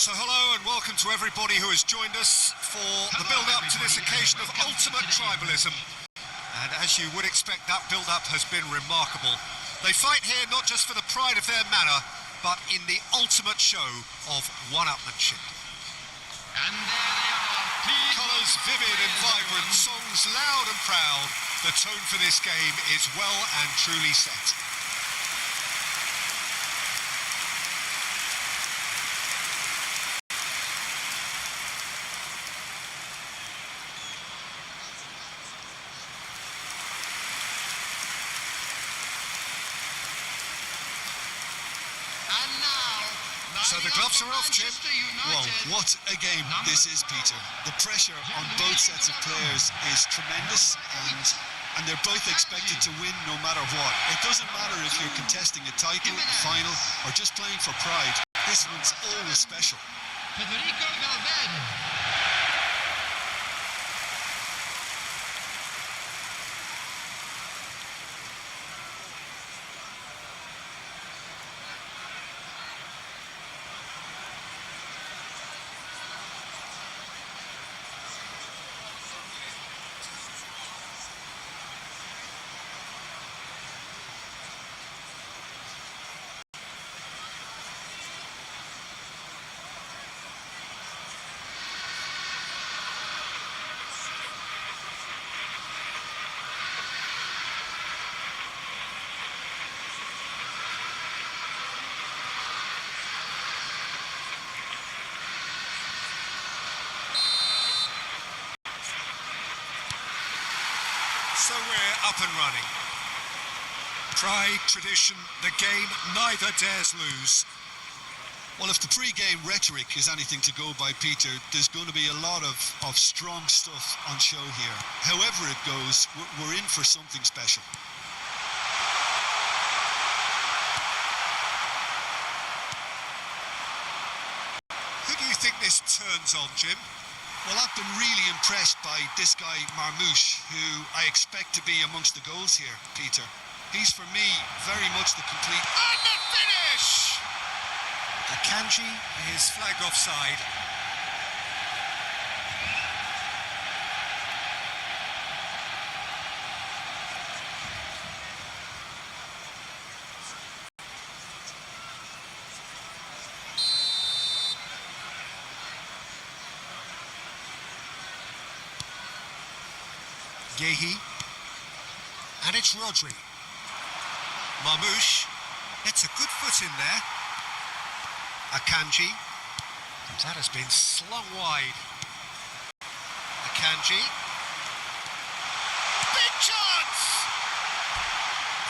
So hello and welcome to everybody who has joined us for the build-up to this occasion of ultimate tribalism. And as you would expect, that build-up has been remarkable. They fight here not just for the pride of their manor, but in the ultimate show of one-upmanship. And there they are. Colours vivid and vibrant, songs loud and proud. The tone for this game is well and truly set. So the gloves are off, Jim. Well, what a game this is, Peter. The pressure on both sets of players is tremendous, and they're both expected to win no matter what. It doesn't matter if you're contesting a title, a final, or just playing for pride. This one's always special. Federico Valverde. So we're up and running. Pride, tradition, the game neither dares lose. Well, if the pre-game rhetoric is anything to go by, Peter, there's going to be a lot of strong stuff on show here. However it goes, we're in for something special. Who do you think this turns on, Jim? Well, I've been really impressed by this guy, Marmoush, who I expect to be amongst the goals here, Peter. He's, for me, very much the complete... And the finish! Akanji is flagged offside. Yehi, and it's Rodri. Marmoush gets a good foot in there. Akanji, and that has been slung wide. Akanji, big chance!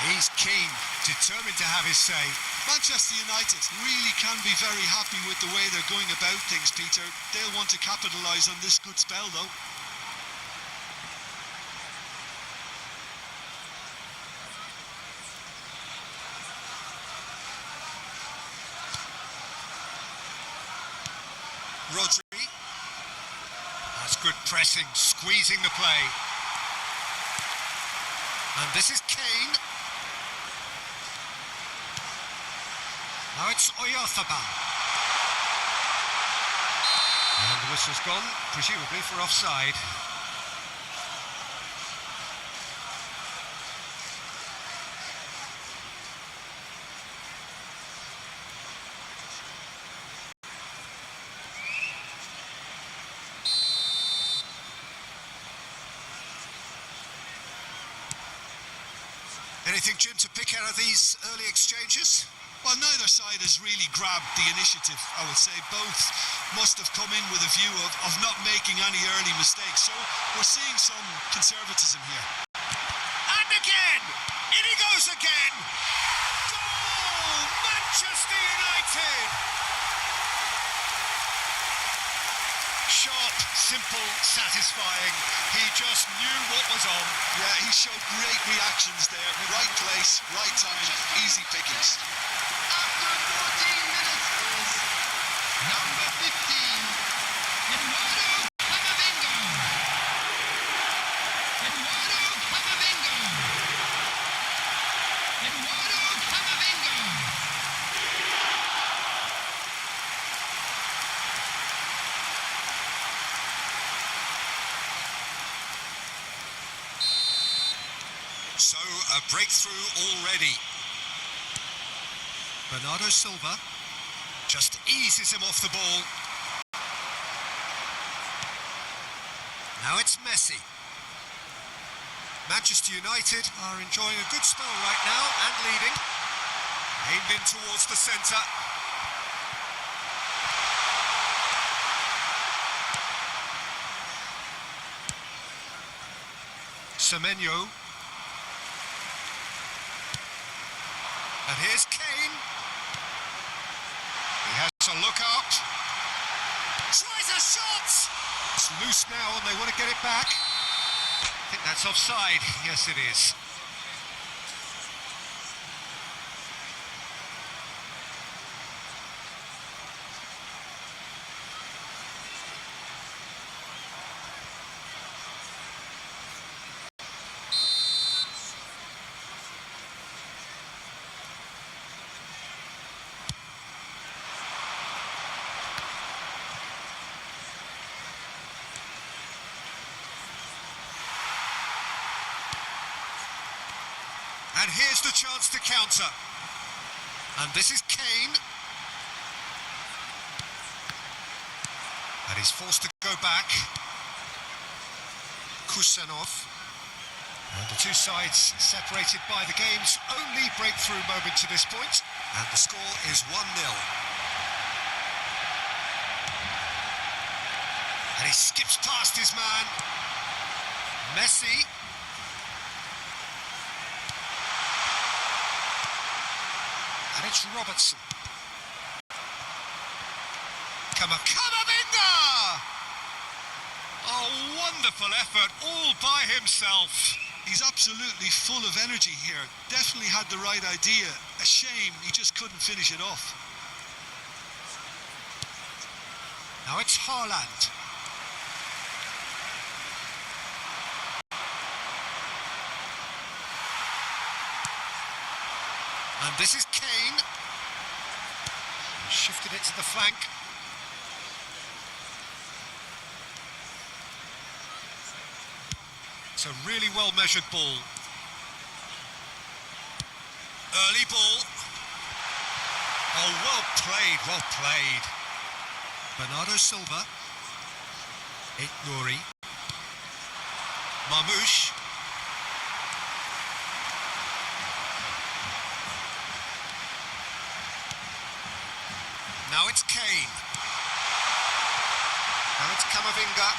He's keen, determined to have his say. Manchester United really can be very happy with the way they're going about things, Peter. They'll want to capitalise on this good spell, though. Rodri, that's good pressing, squeezing the play. And this is Kane. Now it's Oyarzabal. And the whistle's gone, presumably for offside. Anything, Jim, to pick out of these early exchanges? Well, neither side has really grabbed the initiative, I would say. Both must have come in with a view of not making any early mistakes. So we're seeing some conservatism here. And again! In he goes again! Goal! Manchester United! Sharp, simple, satisfying. He just knew what was on. Yeah, he showed great reactions there. Right place, right time, easy pickings. After 14 minutes is number 15, Eduardo Camavinga. Eduardo Camavinga. Eduardo Camavinga. So, a breakthrough already. Bernardo Silva just eases him off the ball. Now it's Messi. Manchester United are enjoying a good spell right now and leading. Aimed in towards the centre. Semenyo. And here's Kane. He has a look up. Tries a shot! It's loose now and they want to get it back. I think that's offside. Yes, it is. And here's the chance to counter. And this is Kane. And he's forced to go back. Kusanov. And the two sides separated by the game's only breakthrough moment to this point. And the score is 1-0. And he skips past his man. Messi. And it's Robertson. Kamavinga! Oh, wonderful effort, all by himself. He's absolutely full of energy here. Definitely had the right idea. A shame he just couldn't finish it off. Now it's Haaland. And this is Kane. He shifted it to the flank. It's a really well-measured ball. Early ball. Oh, well played, well played. Bernardo Silva. Nouri. Marmoush. Now it's Kane. Now it's Kamavinga.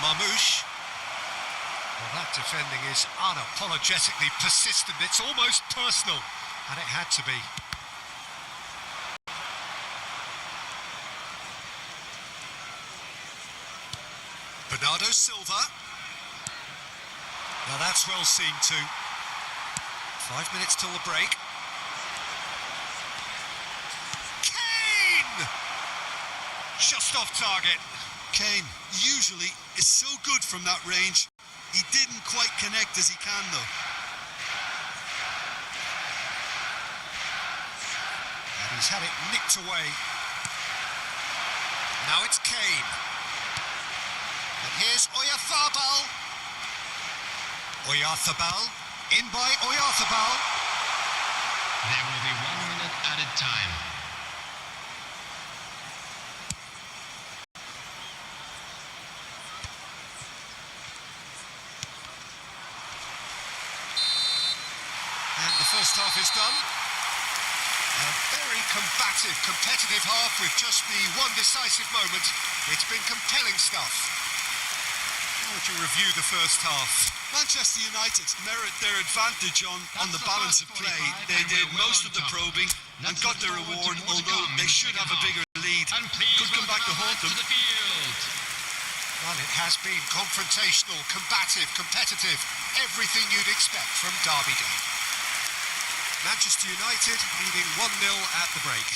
Marmoush. Well, that defending is unapologetically persistent. It's almost personal, and it had to be. Bernardo Silva. Now that's well seen too. 5 minutes till the break. Kane! Just off target. Kane usually is so good from that range. He didn't quite connect as he can though. And he's had it nicked away. Now it's Kane. And here's Oyarzabal. Oyarzabal. In by Oyarzabal. There will be 1 minute added time. And the first half is done. A very combative, competitive half with just the one decisive moment. It's been compelling stuff. How would you review the first half? Manchester United merit their advantage on the balance of play. They did most of the probing and got their reward, although they should have a bigger lead. Could come back to haunt them. Well, it has been confrontational, combative, competitive, everything you'd expect from Derby Day. Manchester United leading 1-0 at the break.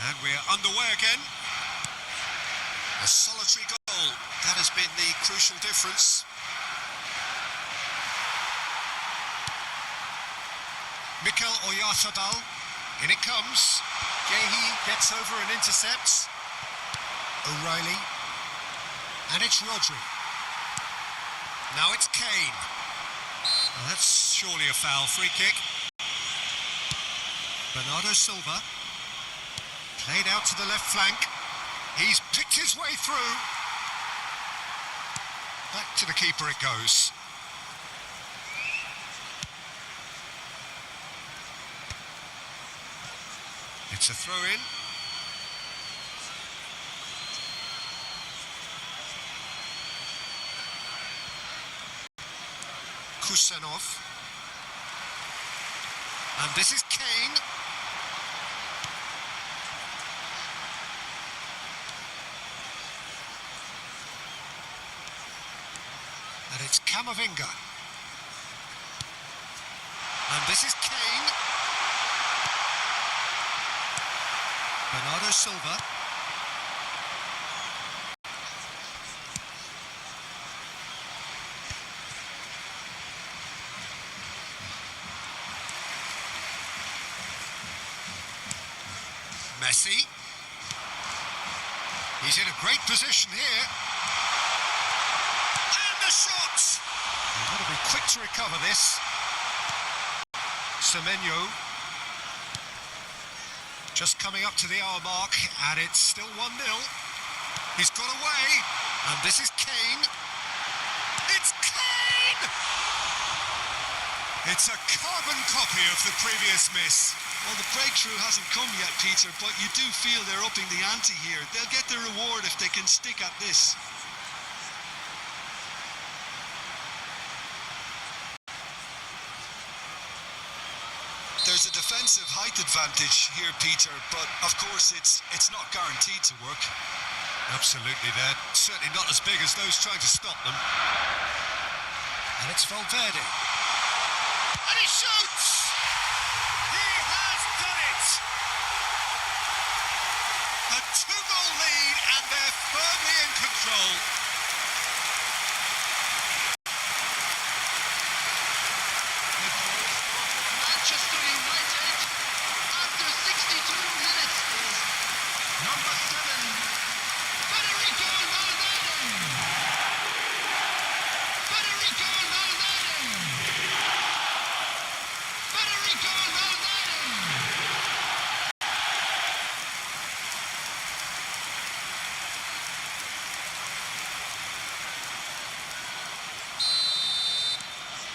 And we're underway again. A solitary goal. That has been the crucial difference. Mikel Oyarzabal, in it comes. Gehi gets over and intercepts. O'Reilly, and it's Rodri. Now it's Kane. Well, that's surely a foul. Free kick. Bernardo Silva, played out to the left flank. He's picked his way through. Back to the keeper it goes. It's a throw-in. Kusanov. And this is Kane. And it's Camavinga. And this is Kane. Bernardo Silva. Messi. He's in a great position here. And the shot! You've got to be quick to recover this. Semenyo. Just coming up to the hour mark, and it's still 1-0. He's got away, and this is Kane. It's Kane! It's a carbon copy of the previous miss. Well, the breakthrough hasn't come yet, Peter, but you do feel they're upping the ante here. They'll get their reward if they can stick at this. There's a defensive height advantage here, Peter, but of course it's not guaranteed to work. Absolutely, they're certainly not as big as those trying to stop them. And it's Valverde. And he shoots! He has done it! A 2-goal lead, and they're firmly in control. Manchester United, after 62 minutes, is number 7, Federico Valverde. Federico Valverde. Federico Valverde.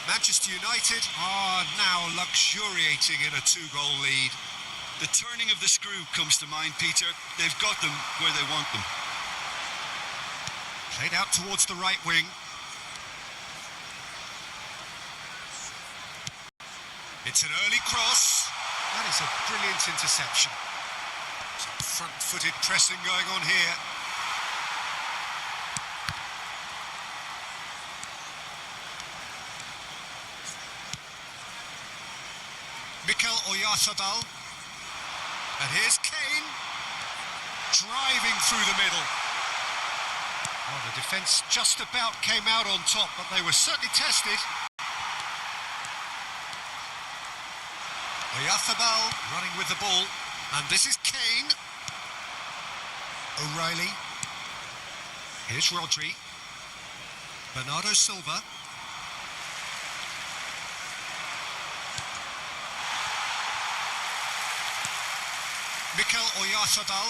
Manchester United are now luxuriating in a 2-goal lead. The turning of the screw comes to mind, Peter. They've got them where they want them. Played out towards the right wing. It's an early cross. That is a brilliant interception. Some front-footed pressing going on here. Mikel Oyarzabal. And here's Kane. Driving through the middle. Oh, the defence just about came out on top, but they were certainly tested. Oyarzabal running with the ball. And this is Kane. O'Reilly. Here's Rodri. Bernardo Silva. Mikel Oyarzabal.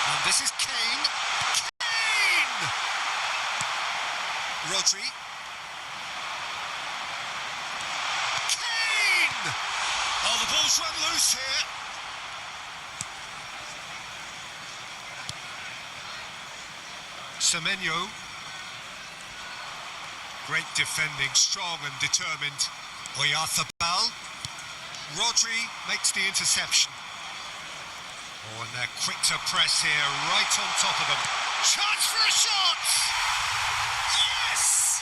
And this is Kane. Kane! Rodri. Kane! Oh, the ball's run loose here. Semenyo. Great defending, strong and determined. Oyarzabal. Rodri makes the interception. Oh, and they're quick to press here, right on top of them. Chance for a shot! Yes!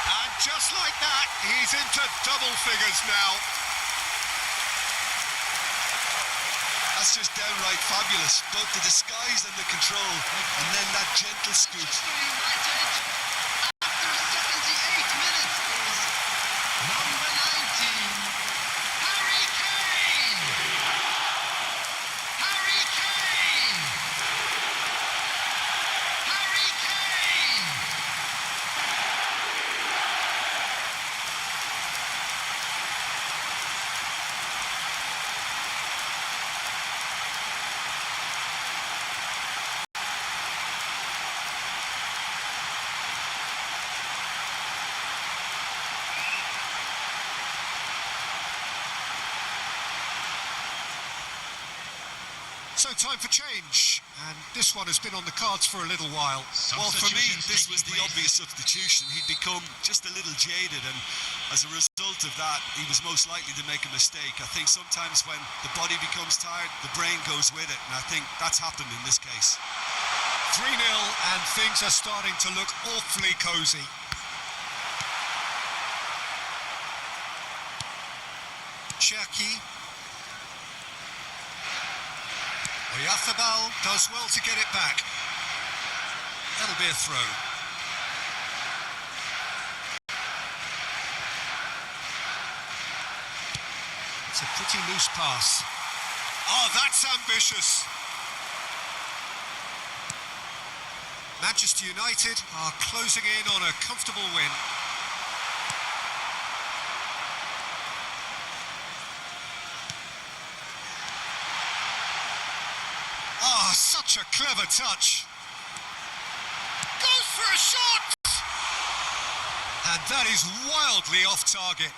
And just like that, he's into double figures now. That's just downright fabulous. Both the disguise and the control, and then that gentle scoop. Manchester United, after 78 minutes, So time for change, and this one has been on the cards for a little while. Well, for me, Substitutions this was taking the place. obvious substitution. He'd become just a little jaded, and as a result of that, he was most likely to make a mistake. I think sometimes when the body becomes tired, the brain goes with it, and I think that's happened in this case. 3-0, and things are starting to look awfully cosy. Cherki. Oyarzábal does well to get it back. That'll be a throw. It's a pretty loose pass. Oh, that's ambitious. Manchester United are closing in on a comfortable win. Ah, such a clever touch. Goes for a shot! And that is wildly off target.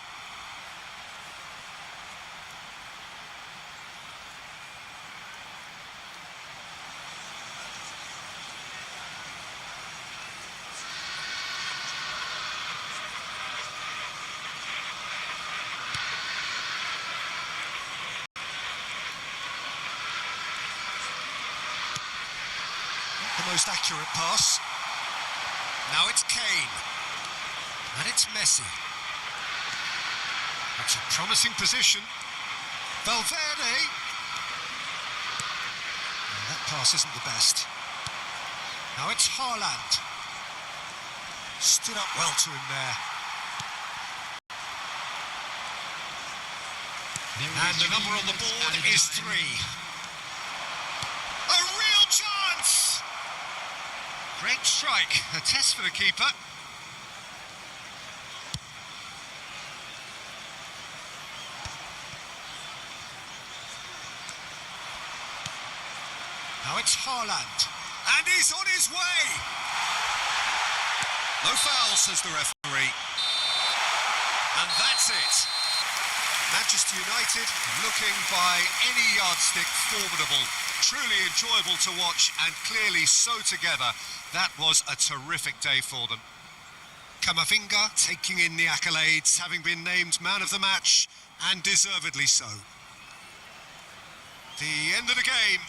The most accurate pass. Now it's Kane. And it's Messi. That's a promising position. Valverde. And that pass isn't the best. Now it's Haaland. Stood up well to him there. And the number on the board is 3. A real chance! Great strike. A test for the keeper. Now it's Haaland. And he's on his way! No foul, says the referee. And that's it. Manchester United looking by any yardstick formidable. Truly enjoyable to watch and clearly so together. That was a terrific day for them. Camavinga taking in the accolades, having been named man of the match, and deservedly so. The end of the game.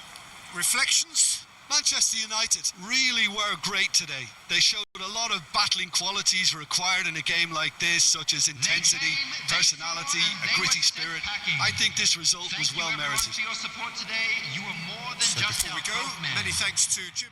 Reflections? Manchester United really were great today. They showed a lot of battling qualities required in a game like this, such as intensity, personality, a gritty spirit. I think this result was well merited. For your support today, you were more than So just before we our go, boat man. many thanks to Jim.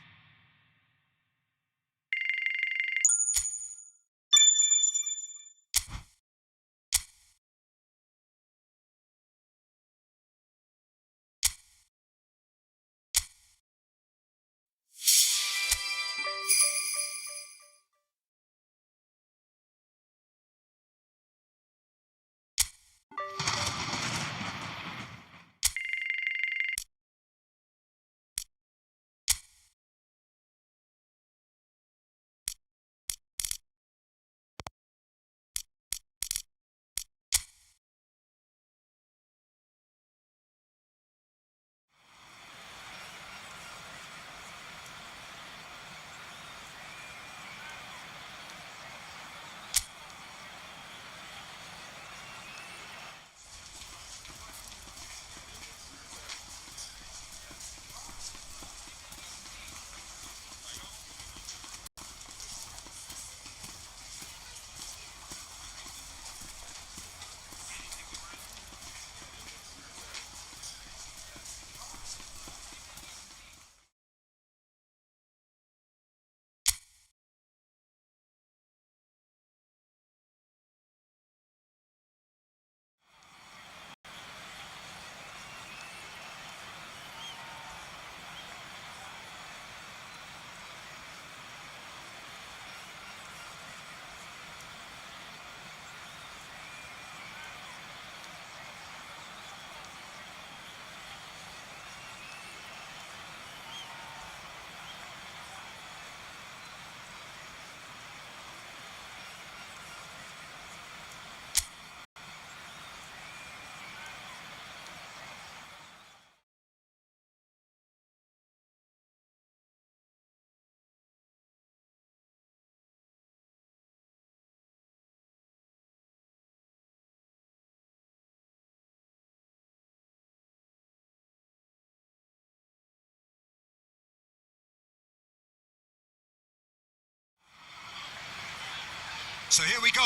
So here we go,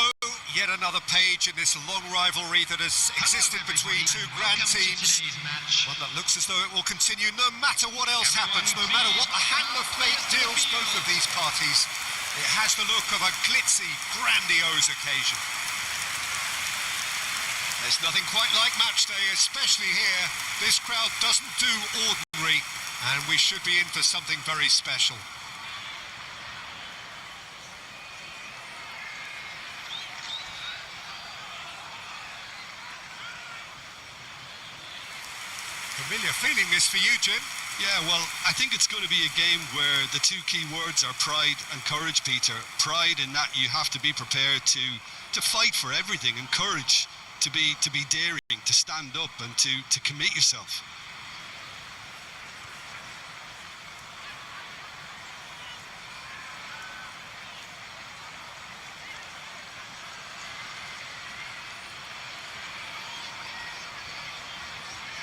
yet another page in this long rivalry that has existed between two grand teams. One that looks as though it will continue no matter what else happens, no matter what the hand of fate deals both of these parties. It has the look of a glitzy, grandiose occasion. There's nothing quite like match day, especially here. This crowd doesn't do ordinary, and we should be in for something very special. Familiar feeling this for you, Jim? Yeah, well, I think it's going to be a game where the two key words are pride and courage, Peter. Pride in that you have to be prepared to fight for everything, and courage to be daring, to stand up and to commit yourself.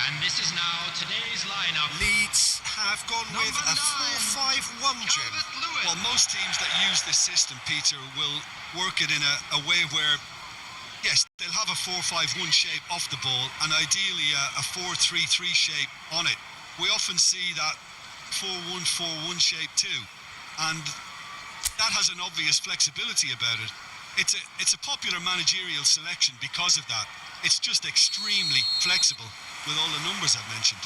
And this is now today's lineup. Leeds have gone with a 4-5-1, Jim. Well, most teams that use this system, Peter, will work it in a way where, yes, they'll have a 4-5-1 shape off the ball and ideally a 4-3-3 shape on it. We often see that 4-1-4-1 shape too, and that has an obvious flexibility about it. It's a popular managerial selection because of that. It's just extremely flexible with all the numbers I've mentioned.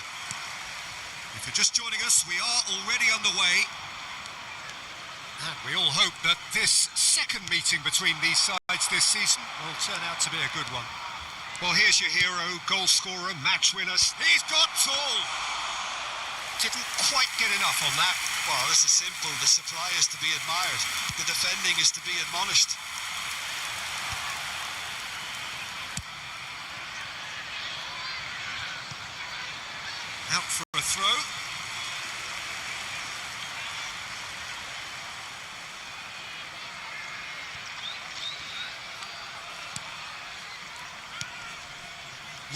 If you're just joining us, we are already underway. And we all hope that this second meeting between these sides this season will turn out to be a good one. Well, here's your hero, goal scorer, match winners. He's got tall! Didn't quite get enough on that. Well, this is simple. The supply is to be admired. The defending is to be admonished. Out for a throw.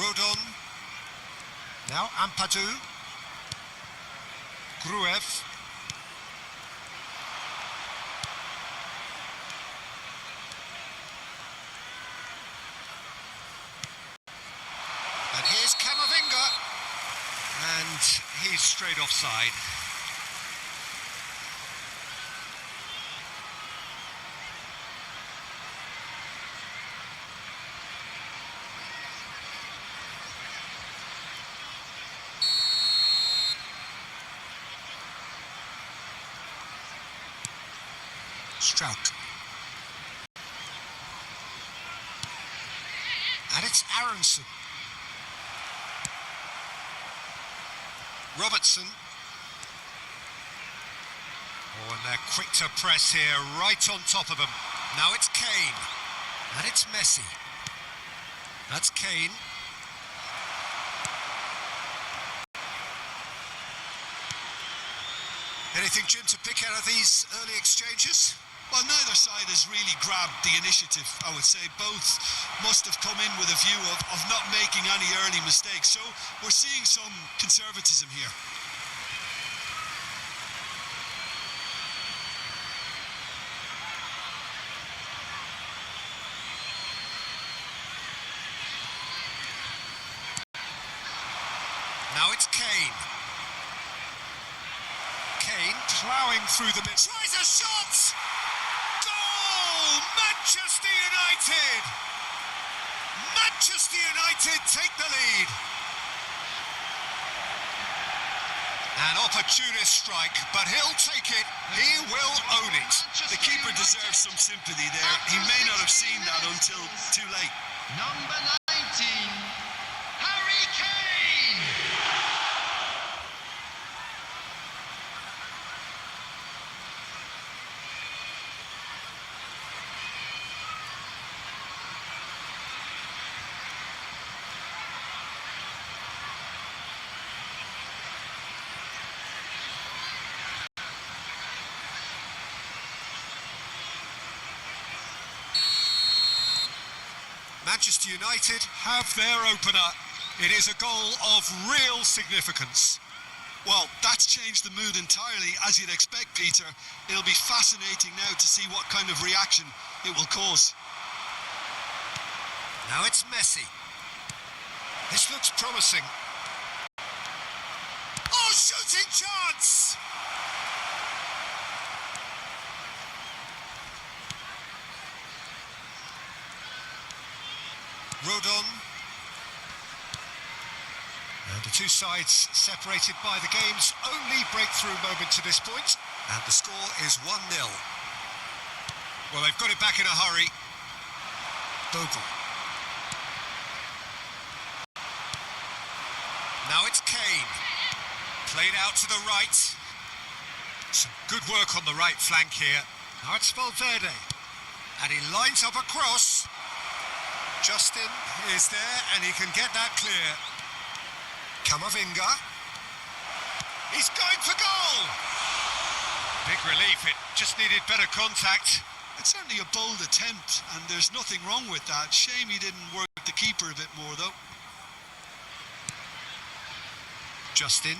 Rodon. Now Ampadu. Gruev. And here's Camavinga. And he's straight offside. Strout. And it's Aronson. Robertson. Oh, and they're quick to press here, right on top of them. Now it's Kane. And it's Messi. That's Kane. Anything, Jim, to pick out of these early exchanges? Well, neither side has really grabbed the initiative, I would say. Both must have come in with a view of not making any early mistakes. So we're seeing some conservatism here. Now it's Kane. Kane ploughing through the middle. Tries a shot! Goal! Manchester United! Manchester United take the lead. An opportunist strike, but he'll take it. He will own it. The keeper deserves some sympathy there. He may not have seen that until too late. Number 19, Harry Kane. Manchester United have their opener. It is a goal of real significance. Well, that's changed the mood entirely, as you'd expect, Peter. It'll be fascinating now to see what kind of reaction it will cause. Now it's Messi. This looks promising. Oh, shooting chance! Rodon. And the two sides separated by the game's only breakthrough moment to this point. And the score is 1-0. Well, they've got it back in a hurry. Bogle. Now it's Kane. Played out to the right. Some good work on the right flank here. Now it's Valverde. And he lines up a cross. Justin is there and he can get that clear. Camavinga. He's going for goal. Big relief, it just needed better contact. It's certainly a bold attempt and there's nothing wrong with that. Shame he didn't work the keeper a bit more though. Justin.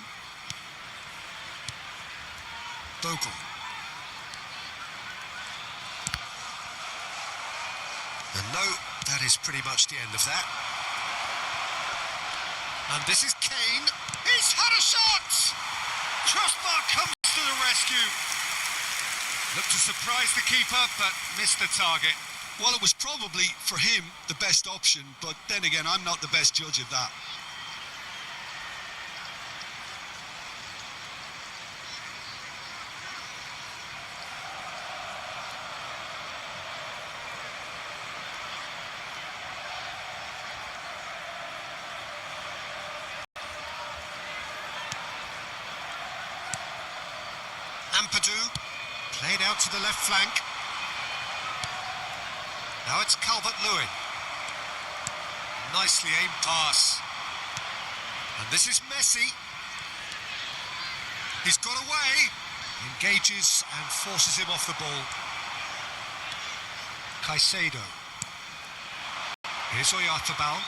Bogle. And no, that is pretty much the end of that. And this is Kane. He's had a shot! Crossbar comes to the rescue. Looked to surprise the keeper, but missed the target. Well, it was probably, for him, the best option, but then again, I'm not the best judge of that. Ampadu, played out to the left flank. Now it's Calvert-Lewin. Nicely aimed pass. And this is Messi. He's got away. Engages and forces him off the ball. Caicedo. Here's Oyarzabal.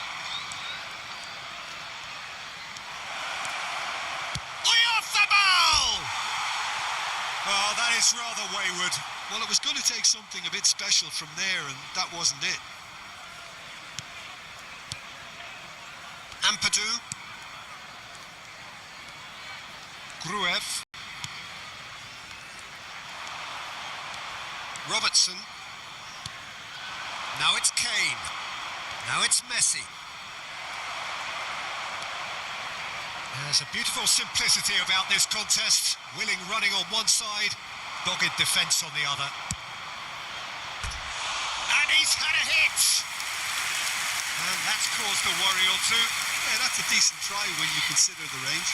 Oh, that is rather wayward. Well, it was going to take something a bit special from there, and that wasn't it. Ampadu. Gruev. Robertson. Now it's Kane. Now it's Messi. There's a beautiful simplicity about this contest. Willing running on one side, dogged defence on the other. And he's had a hit! And that's caused a worry or two. Yeah, that's a decent try when you consider the range.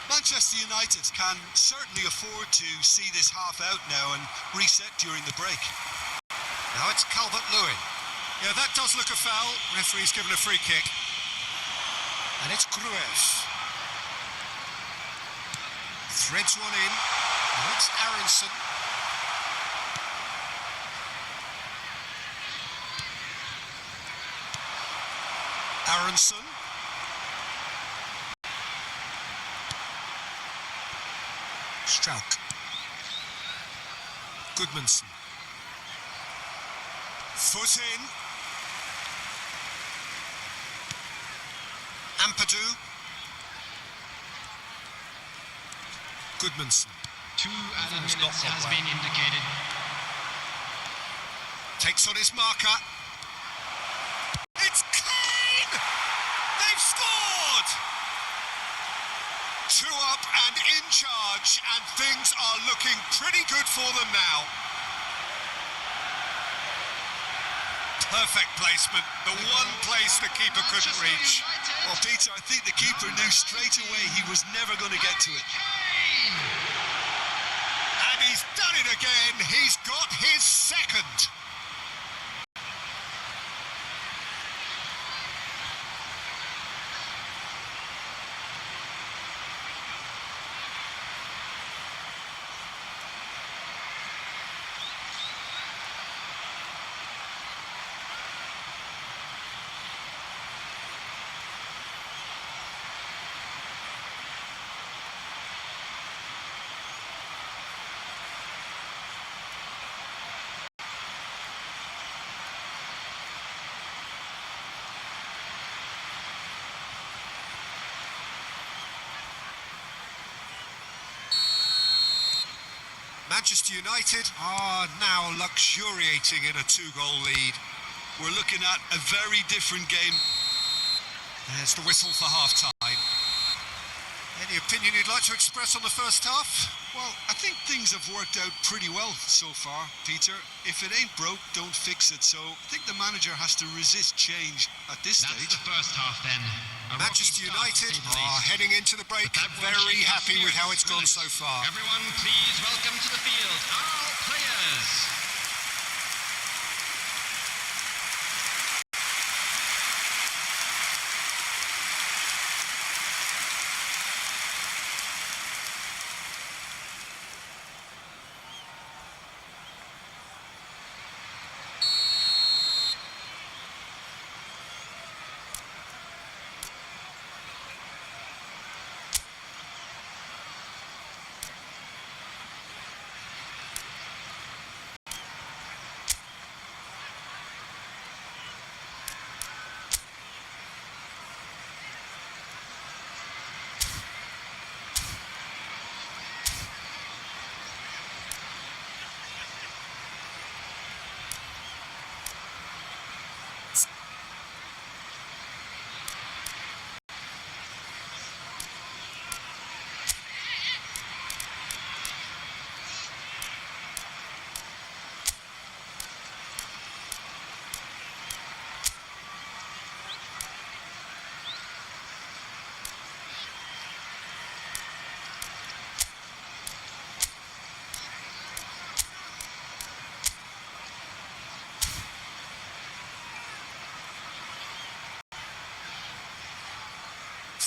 Manchester United can certainly afford to see this half out now and reset during the break. Now it's Calvert-Lewin. Yeah, that does look a foul. Referee's given a free kick. And it's Gruev. Threads one in. Now it's Aronson. Aronson. Strauch. Goodmanson. Foot in. Ampadu. Goodmanson. 2 added minutes has been indicated. Takes on his marker. It's Kane! They've scored! 2 up and in charge, and things are looking pretty good for them now. Perfect placement, the one place the keeper couldn't reach. Well, Peter, I think the keeper knew straight away he was never going to get to it. And he's done it again. He's got his second. Manchester United are now luxuriating in a 2-goal lead. We're looking at a very different game. There's the whistle for half-time. Any opinion you'd like to express on the first half? Well, I think things have worked out pretty well so far, Peter. If it ain't broke, don't fix it. So I think the manager has to resist change at this stage. That's the first half then. Manchester United are heading into the break very happy with how it's gone so far. Everyone, please welcome to the field our players.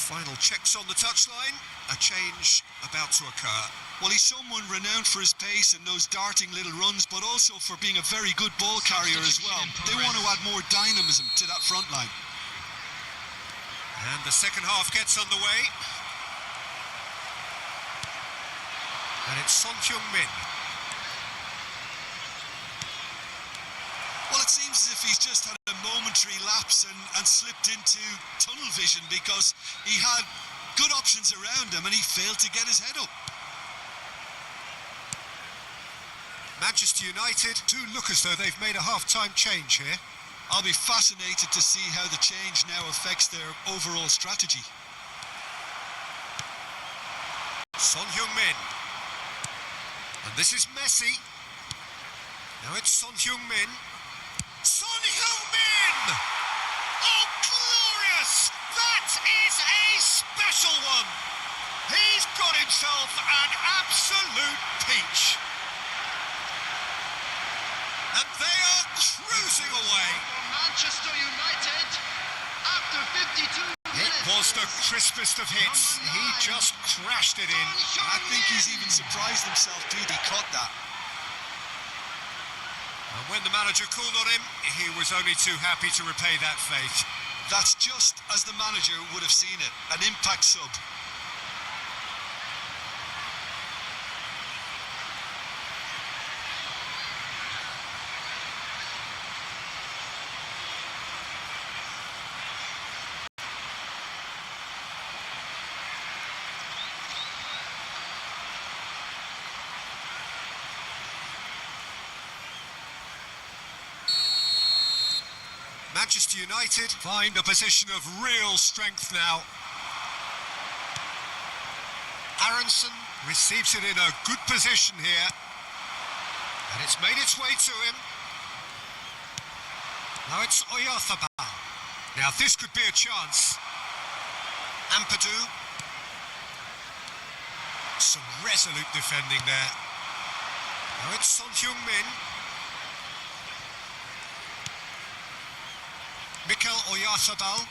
Final checks on the touchline. A change about to occur. Well, he's someone renowned for his pace and those darting little runs, but also for being a very good ball carrier as well. They want to add more dynamism to that front line. And the second half gets underway. And it's Son Heung-min. Well, it seems as if he's just had a momentary lapse and slipped into tunnel vision because he had good options around him and he failed to get his head up. Manchester United do look as though they've made a half-time change here. I'll be fascinated to see how the change now affects their overall strategy. Son Heung-min. And this is Messi. Now it's Son Heung-min. Son Heung-min! Oh, glorious! That is a special one! He's got himself an absolute peach. And they are cruising away. Manchester United, after 52 It minutes. was the crispest of hits. He just crashed it in. I think he's even surprised himself, Pete. He caught that. And when the manager called on him, he was only too happy to repay that faith. That's just as the manager would have seen it. An impact sub. Manchester United find a position of real strength now. Aronson receives it in a good position here. And it's made its way to him. Now it's Oyarzabal. Now this could be a chance. Ampadu. Some resolute defending there. Now it's Son Heung-min. Mikel Oyarzabal.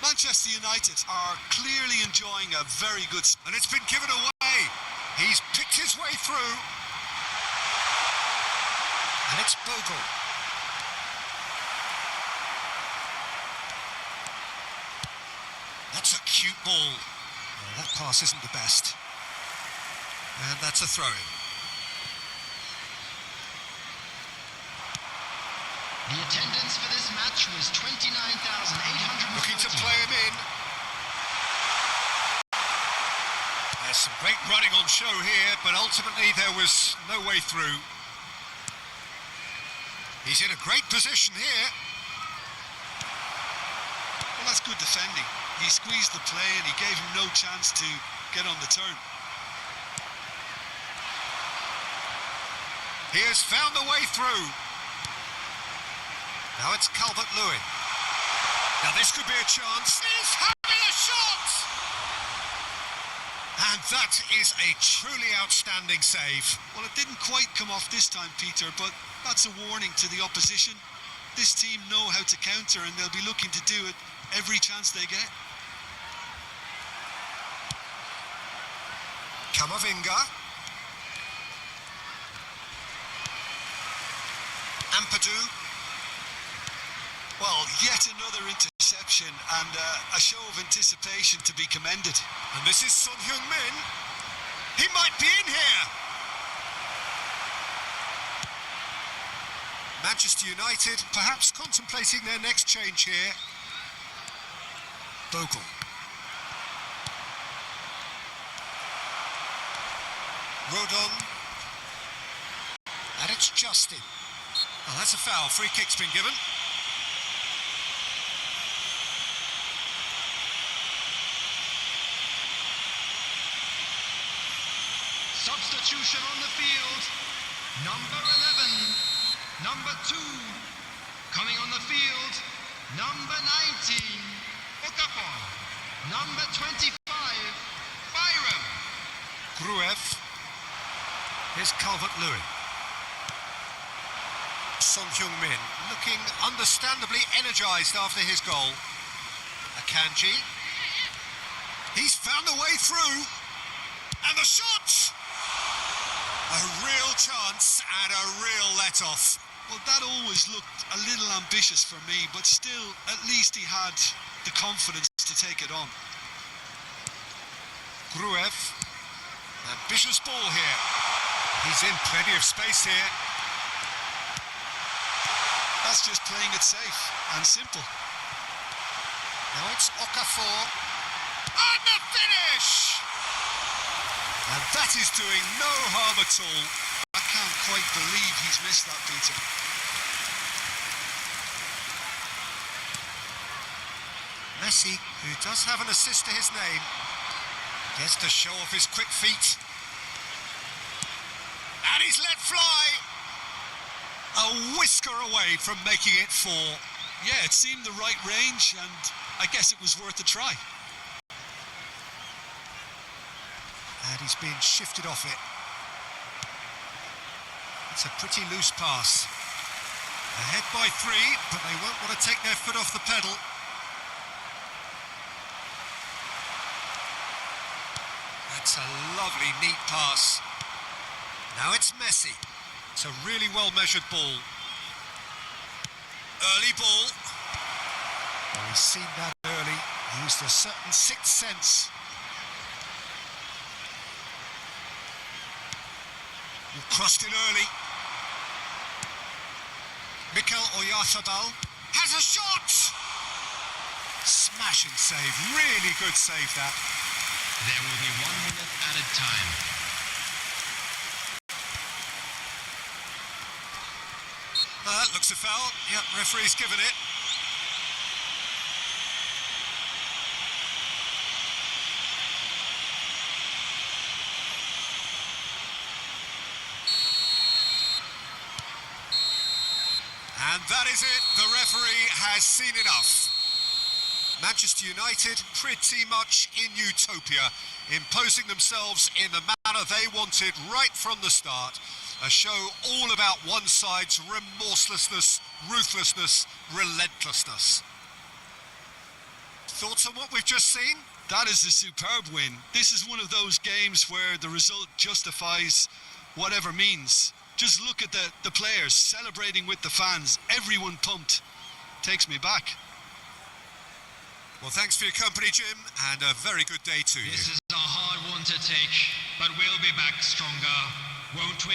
Manchester United are clearly enjoying a very good... And it's been given away. He's picked his way through. And it's Bogle. That's a cute ball. Oh, that pass isn't the best. And that's a throw-in. The attendance for this match was 29,800. Looking to play him in. And Some great running on show here, but ultimately there was no way through. He's in a great position here. Well, that's good defending. He squeezed the play and he gave him no chance to get on the turn. He has found a way through. Now it's Calvert-Lewin. Now this could be a chance. He's having a shot! And that is a truly outstanding save. Well, it didn't quite come off this time, Peter, but that's a warning to the opposition. This team know how to counter and they'll be looking to do it every chance they get. Camavinga. Ampadu. Well, yet another interception and a show of anticipation to be commended. And this is Son Heung-min. He might be in here. Manchester United perhaps contemplating their next change here. Bogle. Rodon. And it's Justin. Oh, that's a foul. Free kick's been given. Substitution on the field. Number 11. Number 2. Coming on the field. Number 19. Okafor. Number 25. Byram. Gruev. Here's Calvert-Lewin. Son Heung-min looking understandably energised after his goal. Akanji. He's found a way through. And the shot! A real chance and a real let-off. Well, that always looked a little ambitious for me, but still, at least he had the confidence to take it on. Gruev. Ambitious ball here. He's in plenty of space here. That's just playing it safe and simple. Now it's Okafor. And the finish! And that is doing no harm at all. I can't quite believe he's missed that, Peter. Messi, who does have an assist to his name, gets to show off his quick feet. And he's let fly. A whisker away from making it 4. Yeah, it seemed the right range, and I guess it was worth a try. And he's being shifted off it. It's a pretty loose pass. Ahead by 3, but they won't want to take their foot off the pedal. That's a lovely, neat pass. Now it's Messi. It's a really well-measured ball. Early ball. Well, he's seen that early. Used a certain sixth sense. Crossed in early. Mikel Oyarzabal has a shot! Smashing save, really good save that. There will be 1 minute added time. That looks a foul. Yep, referee's given it. And that is it. The referee has seen enough. Manchester United pretty much in utopia, imposing themselves in the manner they wanted right from the start. A show all about one side's remorselessness, ruthlessness, relentlessness. Thoughts on what we've just seen? That is a superb win. This is one of those games where the result justifies whatever means. Just look at the players celebrating with the fans. Everyone pumped. Takes me back. Well, thanks for your company, Jim, and a very good day to you. This is a hard one to take, but we'll be back stronger, won't we?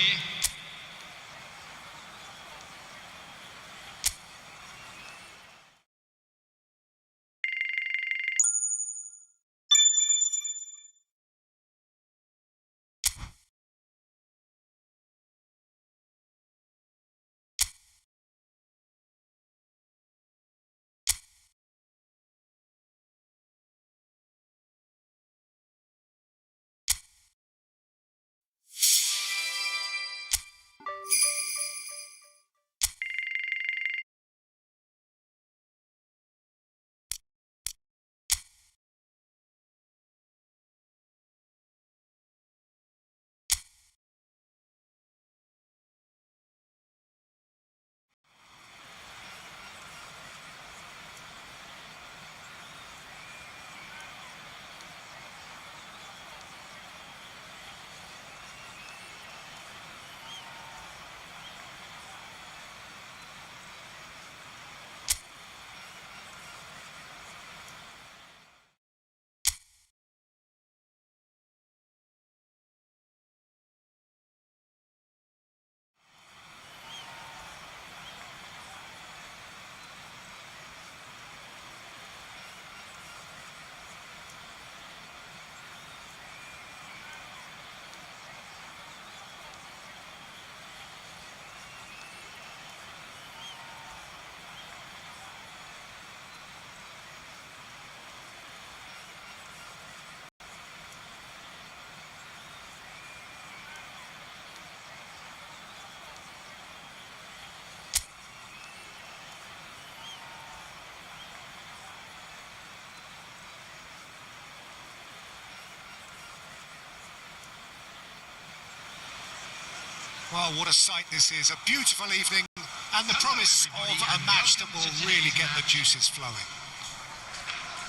Well, what a sight this is. A beautiful evening and the promise of a match that will really get the juices flowing.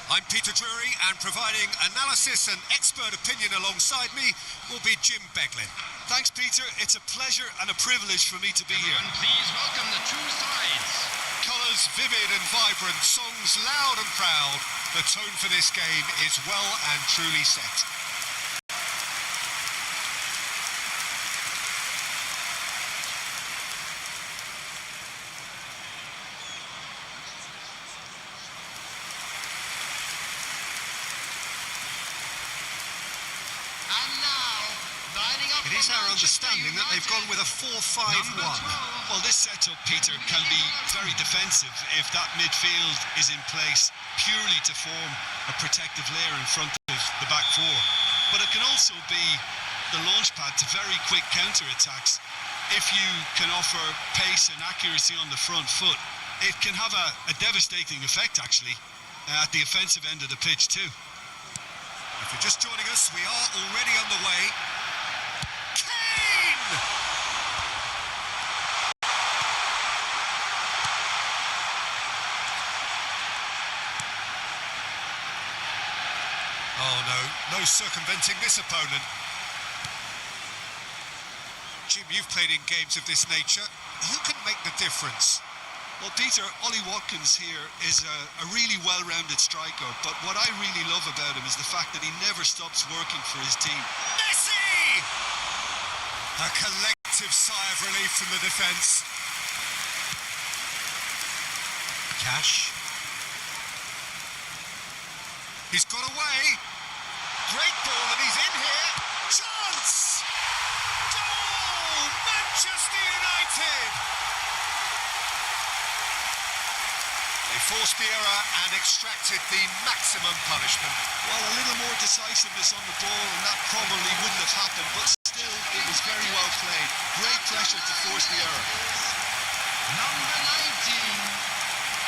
I'm Peter Drury, and providing analysis and expert opinion alongside me will be Jim Beglin. Thanks, Peter. It's a pleasure and a privilege for me to be here. And please welcome the two sides. Colours vivid and vibrant, songs loud and proud. The tone for this game is well and truly set. It is our understanding that they've gone with a 4-5-1. Well, this setup, Peter, can be very defensive if that midfield is in place purely to form a protective layer in front of the back four. But it can also be the launchpad to very quick counter-attacks. If you can offer pace and accuracy on the front foot, it can have a devastating effect, actually, at the offensive end of the pitch too. If you're just joining us, we are already underway. Oh no circumventing this opponent. Jim, you've played in games of this nature. Who can make the difference? Well, Peter, Ollie Watkins here is a really well-rounded striker, but what I really love about him is the fact that he never stops working for his team. Messi! A collective sigh of relief from the defence. Cash. He's got away. Great ball, and he's in here. Chance! Goal! Manchester United! They forced the error and extracted the maximum punishment. Well, a little more decisiveness on the ball, and that probably wouldn't have happened, but still, it was very well played. Great pressure to force the error. Number 19,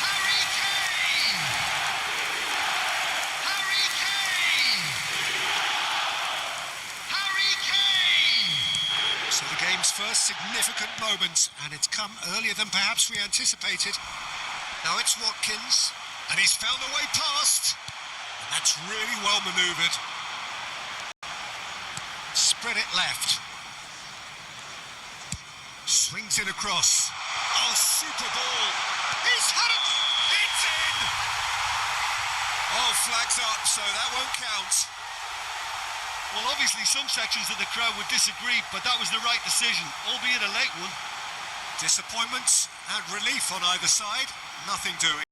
Harry Kane! Harry Kane! Harry Kane! So the game's first significant moment, and it's come earlier than perhaps we anticipated. Now it's Watkins, and he's found a way past, and that's really well manoeuvred. Spread it left. Swings it across. Oh, super ball. He's had it. It's in. Oh, flags up, so that won't count. Well, obviously some sections of the crowd would disagree, but that was the right decision, albeit a late one. Disappointment and relief on either side. Nothing doing.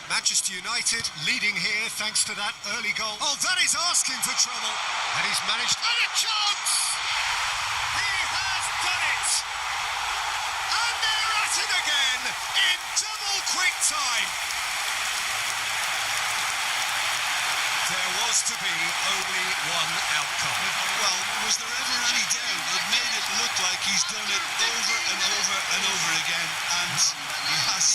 Manchester United leading here thanks to that early goal. Oh, that is asking for trouble. And he's managed... And a chance! He has done it! And they're at it again in double quick time. There was to be only one outcome. Well, was there ever any doubt? It made it look like he's done it over and over and over again, and he has.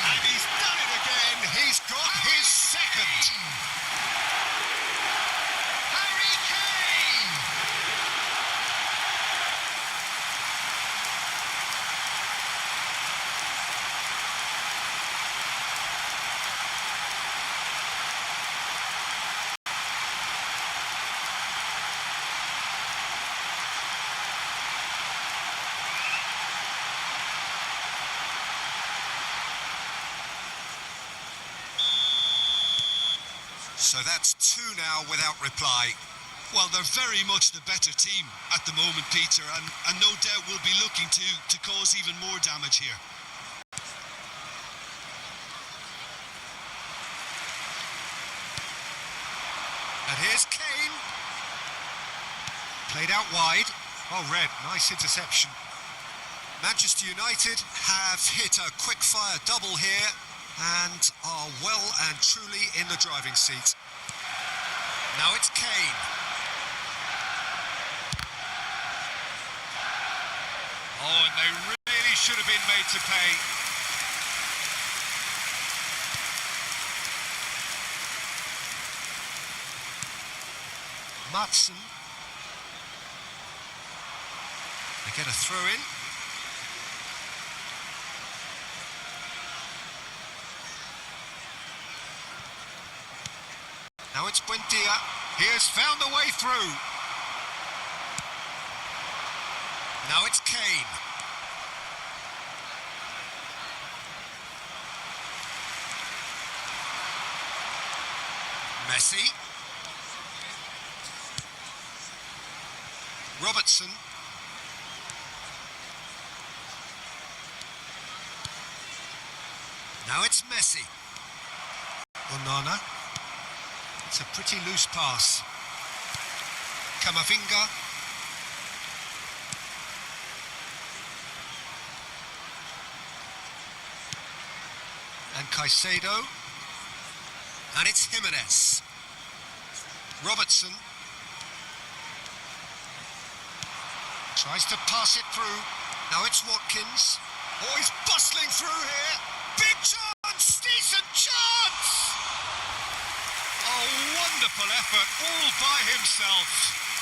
And he's done it again. He's got his second. Harry Kane! So that's two now without reply. Well, they're very much the better team at the moment, Peter, and no doubt will be looking to cause even more damage here. And here's Kane. Played out wide. Oh, Red, nice interception. Manchester United have hit a quick-fire double here. and are well and truly in the driving seat. Now it's Kane. Oh, and they really should have been made to pay. Matson. They get a throw in. Now it's Buendia. He has found a way through. Now it's Kane. Messi. Robertson. Now it's Messi. Onana. It's a pretty loose pass. Camavinga. And Caicedo. And it's Jimenez. Robertson. Tries to pass it through. Now it's Watkins. Oh, he's bustling through here. Big chance! Decent chance! Oh, wonderful effort, all by himself.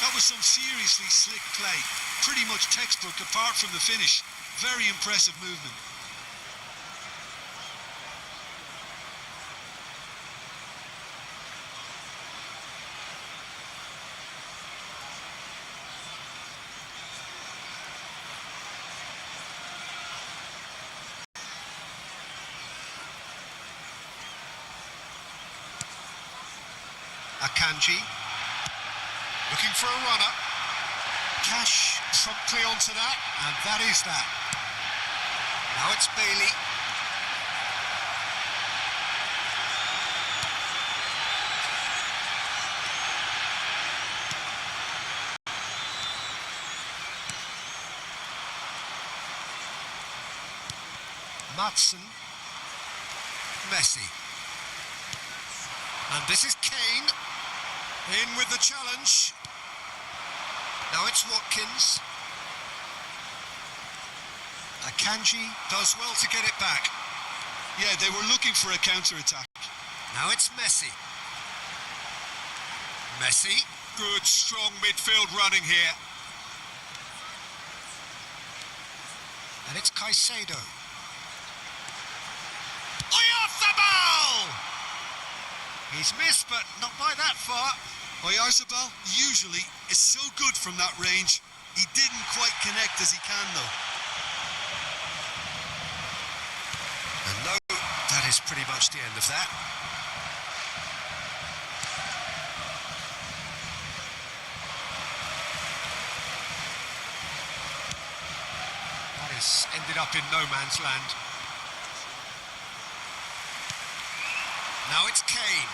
That was some seriously slick play. Pretty much textbook apart from the finish. Very impressive movement. Akanji, looking for a runner. Cash promptly onto that, and that is that. Now it's Bailey. Matson. Messi. And this is Kane. In with the challenge. Now it's Watkins. Akanji does well to get it back. Yeah, they were looking for a counter-attack. Now it's Messi. Messi. Good, strong midfield running here. And it's Caicedo. Oyarzabal! He's missed, but not by that far. Oyarzabal usually is so good from that range. He didn't quite connect as he can, though. And no, that is pretty much the end of that. That has ended up in no man's land. Now it's Kane.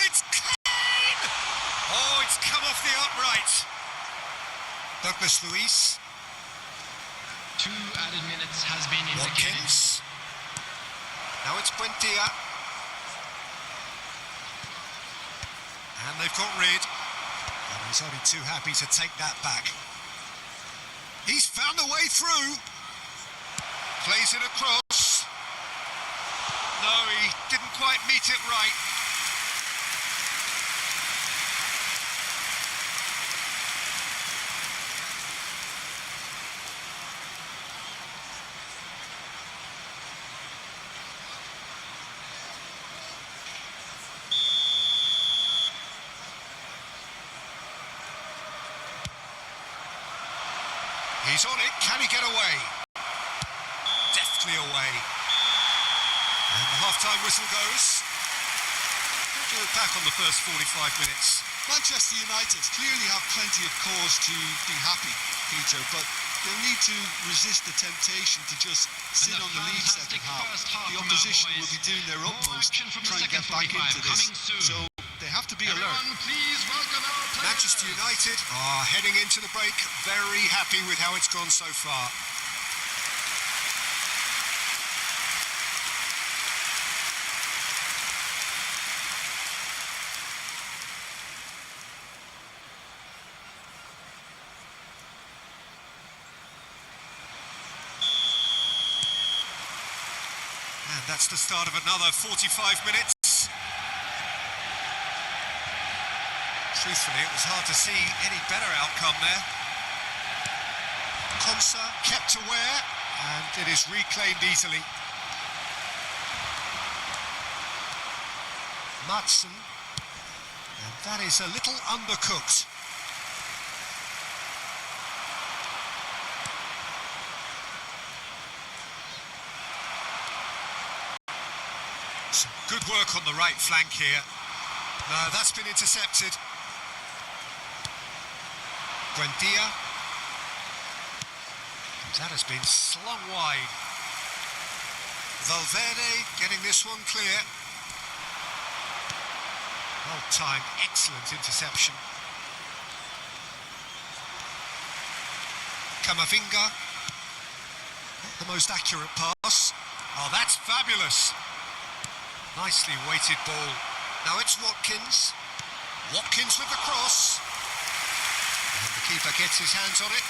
It's Kane! Oh, it's come off the upright. Douglas Luiz. 2 added minutes has been indicated. Watkins. Now it's Buendia. And they've got rid. And he's only too happy to take that back. He's found a way through. Plays it across. No, he didn't quite meet it right. He's on it. Can he get away? Deftly away. And the half-time whistle goes. We'll look back on the first 45 minutes. Manchester United clearly have plenty of cause to be happy, Peter, but they'll need to resist the temptation to just sit on the lead second half. The opposition will be doing their utmost to try and get back into this. So they have to be alert. Manchester United are heading into the break very happy with how it's gone so far. That's the start of another 45 minutes. Truthfully, it was hard to see any better outcome there. Konsa kept aware, and it is reclaimed easily. Madsen, and that is a little undercooked. Some good work on the right flank here. No, that's been intercepted. Buendia. That has been slung wide. Valverde getting this one clear. Well timed, excellent interception. Camavinga. Not the most accurate pass. Oh, that's fabulous. Nicely weighted ball. Now it's Watkins. Watkins with the cross. And the keeper gets his hands on it.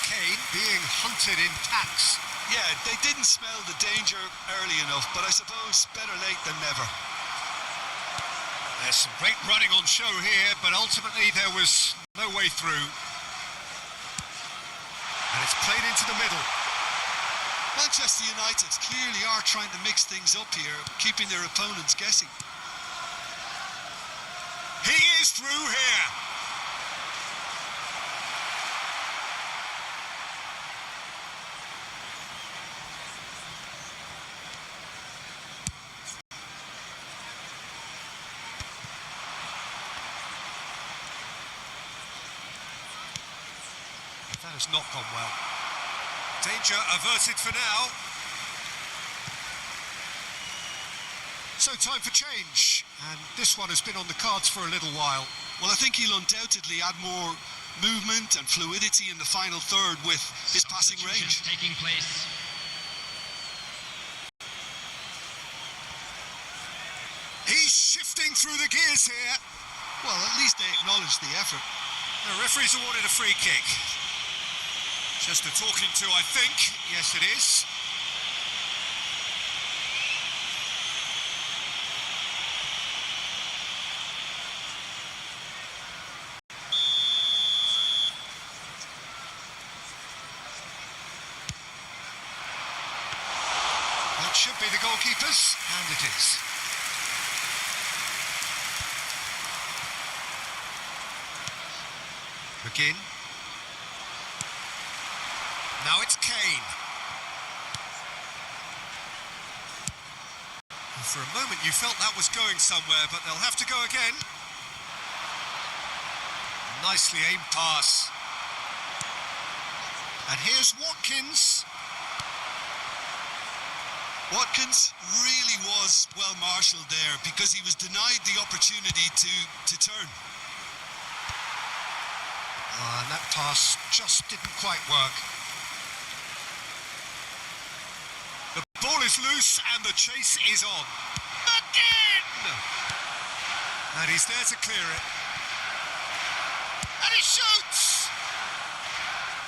Kane being hunted in packs. Yeah, they didn't smell the danger early enough, but I suppose better late than never. There's some great running on show here, but ultimately there was no way through. And it's played into the middle. Manchester United clearly are trying to mix things up here, keeping their opponents guessing. He is through here. That has not gone well. Danger averted for now. So time for change, and this one has been on the cards for a little while. Well, I think he'll undoubtedly add more movement and fluidity in the final third with his passing range. Taking place. He's shifting through the gears here. Well, at least they acknowledge the effort. The referee's awarded a free kick. Just a talking to, I think. Yes, it is. That should be the goalkeepers, and it is. McGinn. Now it's Kane. And for a moment you felt that was going somewhere, but they'll have to go again. Nicely aimed pass. And here's Watkins. Watkins really was well marshalled there because he was denied the opportunity to turn. And that pass just didn't quite work. The ball is loose and the chase is on. Again! And he's there to clear it. And he shoots!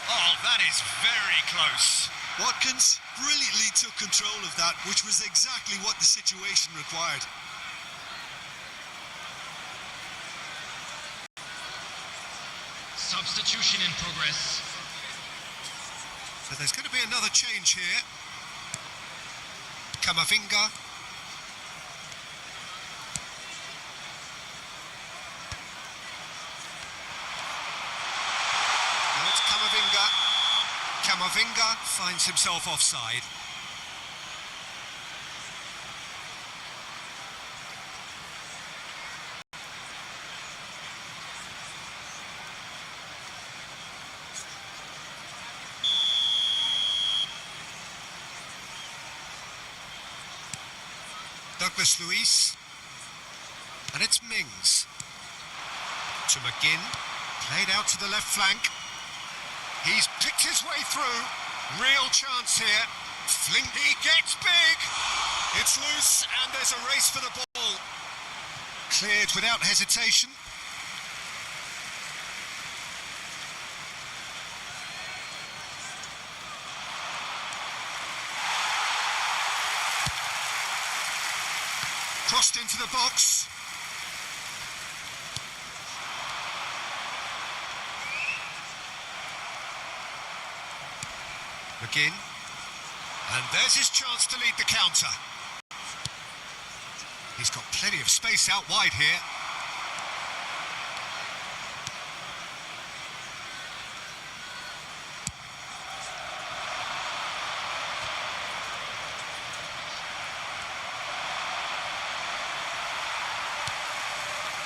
Oh, that is very close. Watkins brilliantly took control of that, which was exactly what the situation required. Substitution in progress. So there's going to be another change here. Camavinga. Now it's Camavinga. Camavinga finds himself offside. Douglas Luiz, and it's Mings to McGinn, played out to the left flank. He's picked his way through. Real chance here. Flinky gets big. It's loose, and there's a race for the ball. Cleared without hesitation. Crossed into the box. McGinn. And there's his chance to lead the counter. He's got plenty of space out wide here.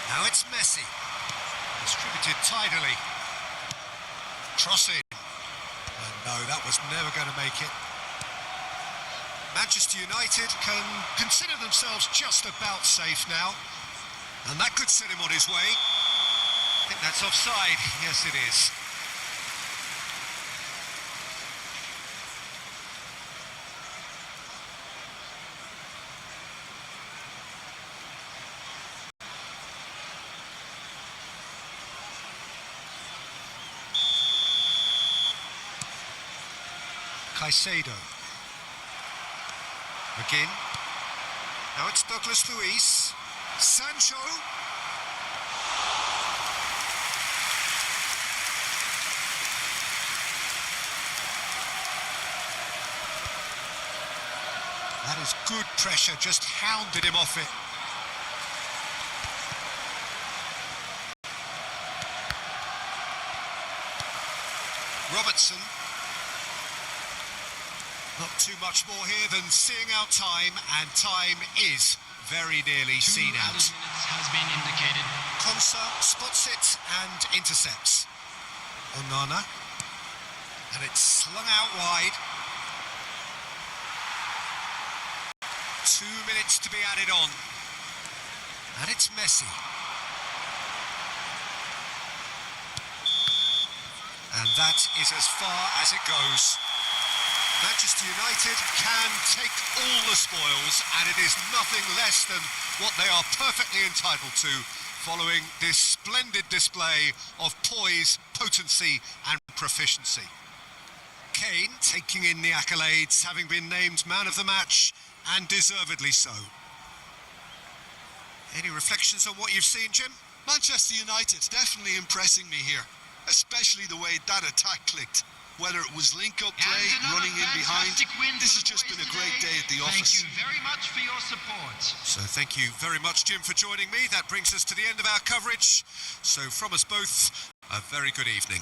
Now it's Messi. Distributed tidily. Crossing. And no, that was never going to make it. Manchester United can consider themselves just about safe now. And that could set him on his way. I think that's offside. Yes, it is. Caicedo. McGinn. Now it's Douglas Luiz. Sancho. That is good pressure, just hounded him off it. Robertson. Not too much more here than seeing out time, and time is very nearly seen out. 2 minutes has been indicated. Konsa spots it and intercepts. Onana. And it's slung out wide. 2 minutes to be added on. And it's Messi. And that is as far as it goes. Manchester United can take all the spoils, and it is nothing less than what they are perfectly entitled to, following this splendid display of poise, potency and proficiency. Kane taking in the accolades, having been named man of the match, and deservedly so. Any reflections on what you've seen, Jim? Manchester United definitely impressing me here, especially the way that attack clicked. Whether it was link-up play, running in behind, this has just been a great day at the office. Thank you very much for your support. So thank you very much, Jim, for joining me. That brings us to the end of our coverage. So from us both, a very good evening.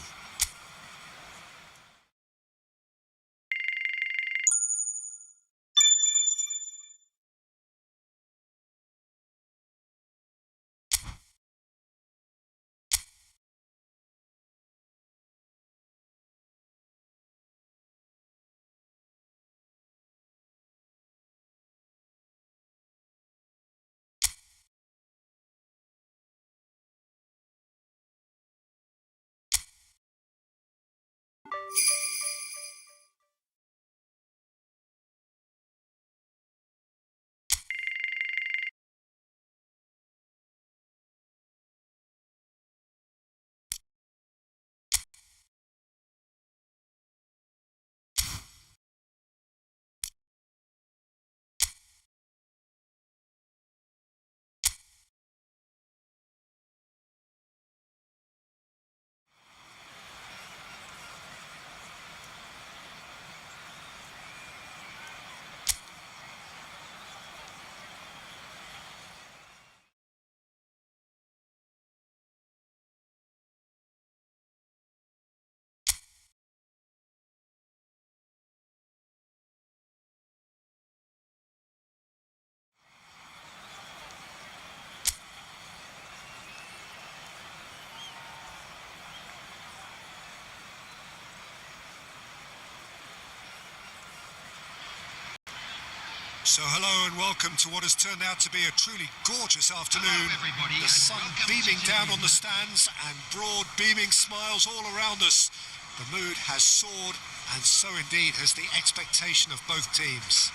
So hello and welcome to what has turned out to be a truly gorgeous afternoon. Hello everybody, the sun beaming down on the stands and broad beaming smiles all around us. The mood has soared, and so indeed has the expectation of both teams.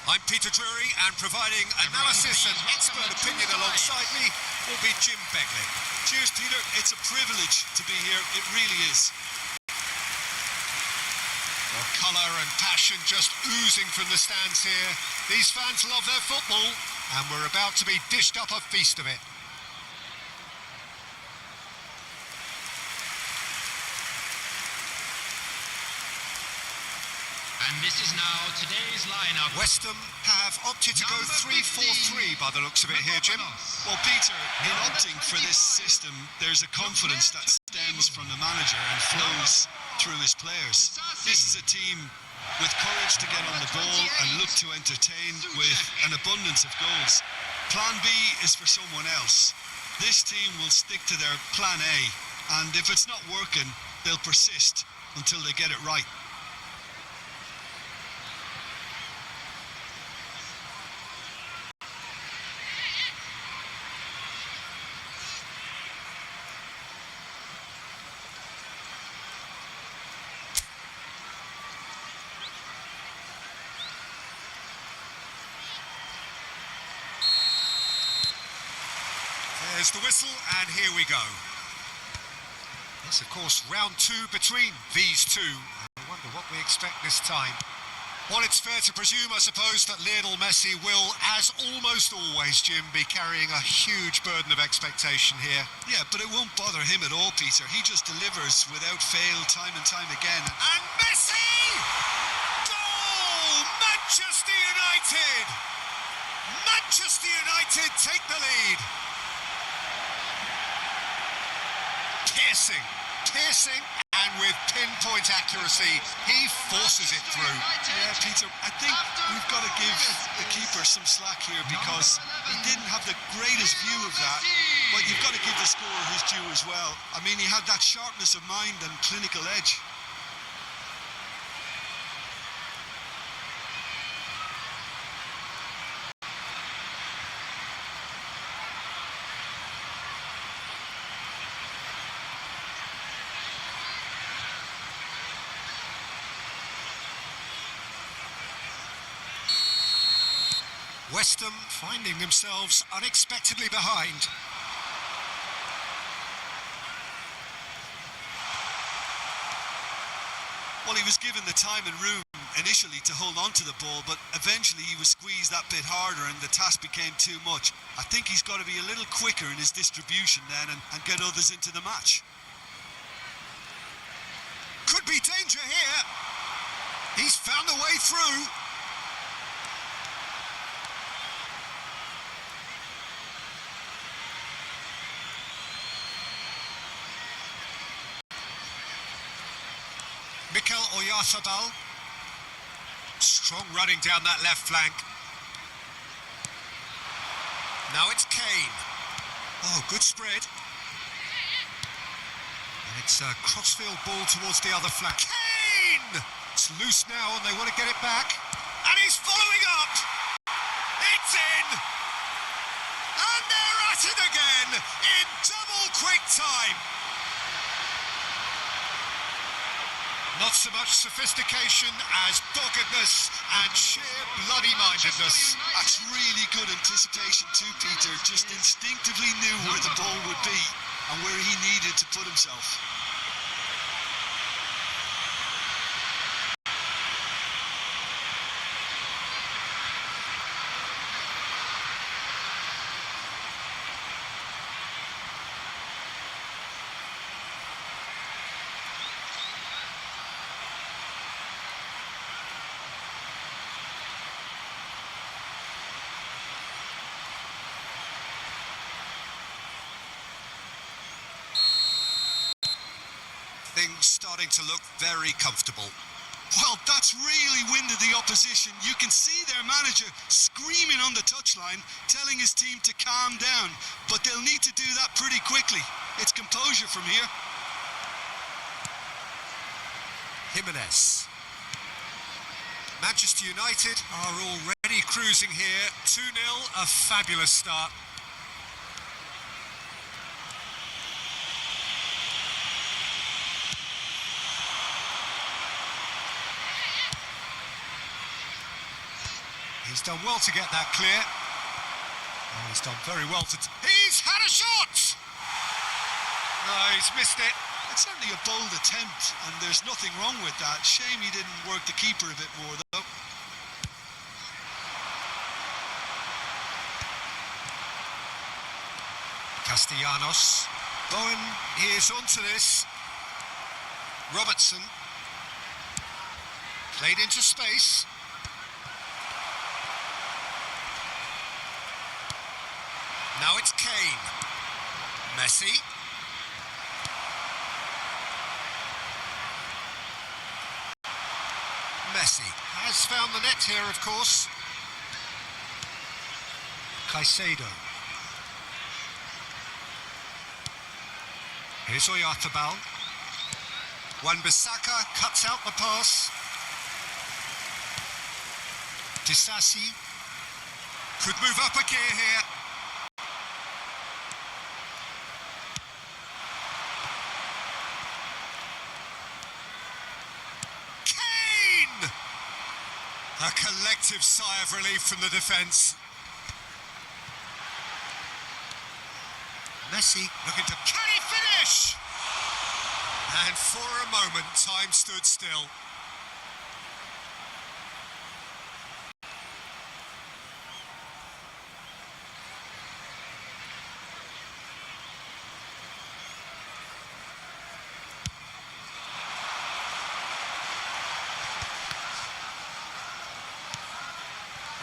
I'm Peter Drury, and providing analysis and expert opinion alongside me will be Jim Begley. Cheers, Peter. It's a privilege to be here. It really is. Well, colour and passion just oozing from the stands here. These fans love their football. And we're about to be dished up a feast of it. And this is now today's lineup. West Ham have opted to go 3-4-3 by the looks of it here, Jim. Well, Peter, in opting for this system, there's a confidence that stems from the manager and flows through his players. This is a team with courage to get on the ball and look to entertain with an abundance of goals. Plan B is for someone else. This team will stick to their plan A, and if it's not working, they'll persist until they get it right. There's the whistle, and here we go. Yes, of course, round two between these two. I wonder what we expect this time. Well, it's fair to presume, I suppose, that Lionel Messi will, as almost always, Jim, be carrying a huge burden of expectation here. Yeah, but it won't bother him at all, Peter. He just delivers without fail time and time again. And Messi! Goal! Manchester United! Manchester United take the lead. Piercing, and with pinpoint accuracy, he forces it through. Yeah, Peter, I think we've got to give the keeper some slack here because he didn't have the greatest view of that, but you've got to give the scorer his due as well. I mean, he had that sharpness of mind and clinical edge. West Ham finding themselves unexpectedly behind. Well, he was given the time and room initially to hold on to the ball, but eventually he was squeezed that bit harder and the task became too much. I think he's got to be a little quicker in his distribution then and get others into the match. Could be danger here. He's found a way through. Mikel Oyarzabal. Strong running down that left flank. Now it's Kane. Oh, good spread. And it's a crossfield ball towards the other flank. Kane! It's loose now and they want to get it back. And he's following up. It's in. And they're at it again in double quick time. Not so much sophistication as doggedness and sheer bloody-mindedness. That's really good anticipation too, Peter. Just instinctively knew where the ball would be and where he needed to put himself. Things starting to look very comfortable. Well, that's really winded the opposition. You can see their manager screaming on the touchline, telling his team to calm down, but they'll need to do that pretty quickly. It's composure from here. Jimenez. Manchester United are already cruising here. 2-0, a fabulous start. He's done well to get that clear. Oh, he's done very well to... He's had a shot! No, he's missed it. It's certainly a bold attempt, and there's nothing wrong with that. Shame he didn't work the keeper a bit more, though. Castellanos. Bowen is onto this. Robertson. Played into space. Now it's Kane. Messi. Messi has found the net here, of course. Caicedo. Here's Oyarzabal. Wan-Bissaka cuts out the pass. Disasi could move up a gear here. Kane! A collective sigh of relief from the defence. Messi looking to... Can he finish? And for a moment, time stood still.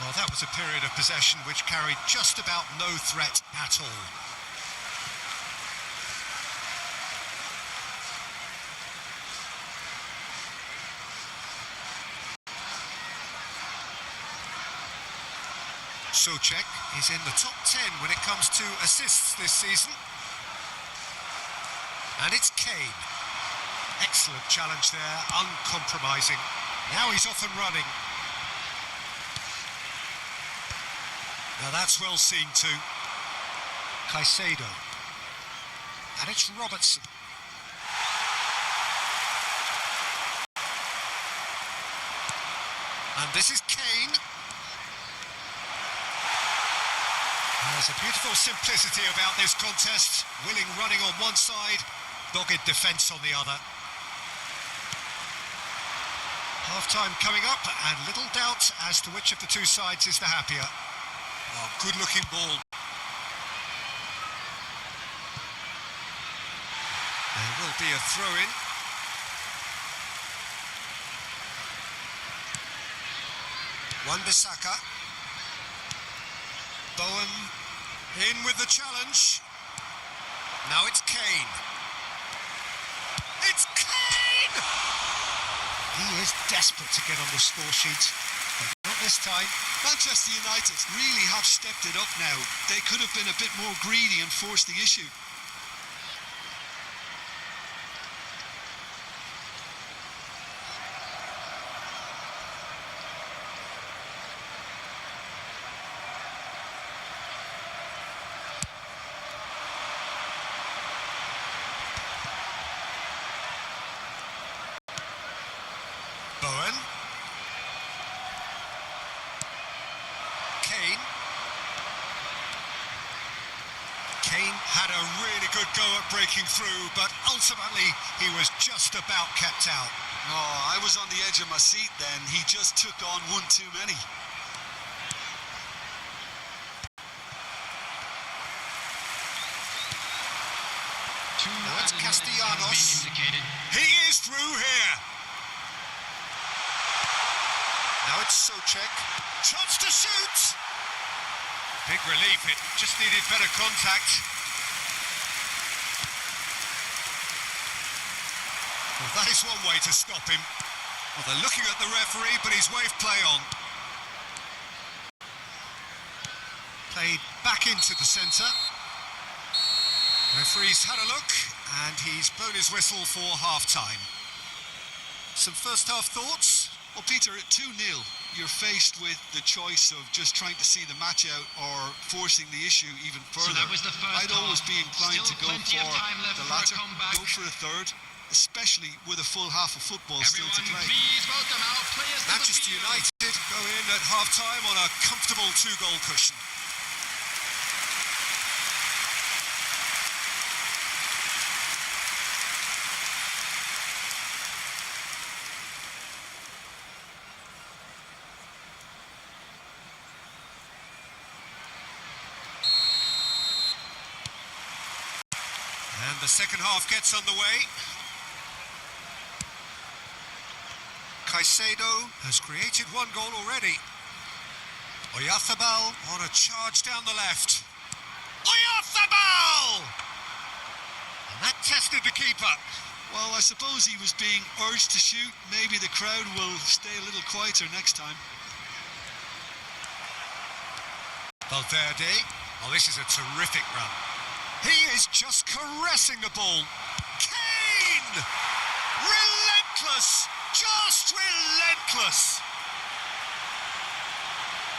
Well, that was a period of possession which carried just about no threat at all. Souček is in the top 10 when it comes to assists this season. And it's Kane. Excellent challenge there, uncompromising. Now he's off and running. Now that's well seen too. Caicedo. And it's Robertson. And this is Kane. There's a beautiful simplicity about this contest. Willing running on one side, dogged defence on the other. Half-time coming up, and little doubt as to which of the two sides is the happier. Oh, good-looking ball. There will be a throw-in. Wan-Bissaka. Bowen in with the challenge. Now it's Kane. It's Kane! He is desperate to get on the score sheet. And not this time. Manchester United really have stepped it up now. They could have been a bit more greedy and forced the issue. Bowen. Kane. Kane had a really good go at breaking through, but ultimately he was just about kept out. Oh, I was on the edge of my seat then. He just took on one too many. Now it's Castellanos. He is through here. Now it's Souček. Chance to shoot. Big relief. It just needed better contact. Well, that is one way to stop him. Well, they're looking at the referee, but he's waved play on. Played back into the centre. Referee's had a look, and he's blown his whistle for half-time. Some first-half thoughts? Well, Peter, at 2-0, you're faced with the choice of just trying to see the match out or forcing the issue even further. So that was the first I'd always be inclined Still to go plenty for of time left the for a latter, comeback. go for a third, especially with a full half of football still to Everyone, play. please welcome our players to the Manchester field. United go in at half-time on a comfortable 2-goal cushion. the second half gets underway. Caicedo has created one goal already. Oyarzabal on a charge down the left. Oyarzabal! And that tested the keeper. Well, I suppose he was being urged to shoot. Maybe the crowd will stay a little quieter next time. Valverde. Oh, this is a terrific run. He is just caressing the ball. Kane! Relentless! Just relentless!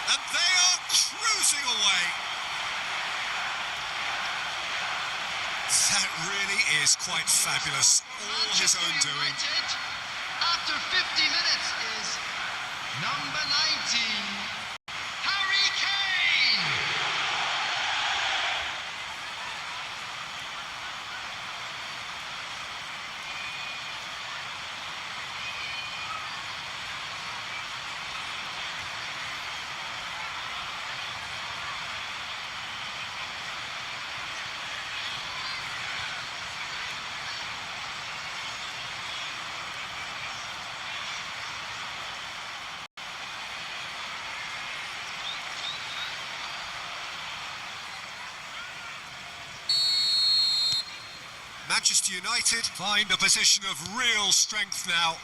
And they are cruising away. That really is quite fabulous. All his own doing. After 50 minutes is number 19, Harry Kane. Manchester United find a position of real strength now.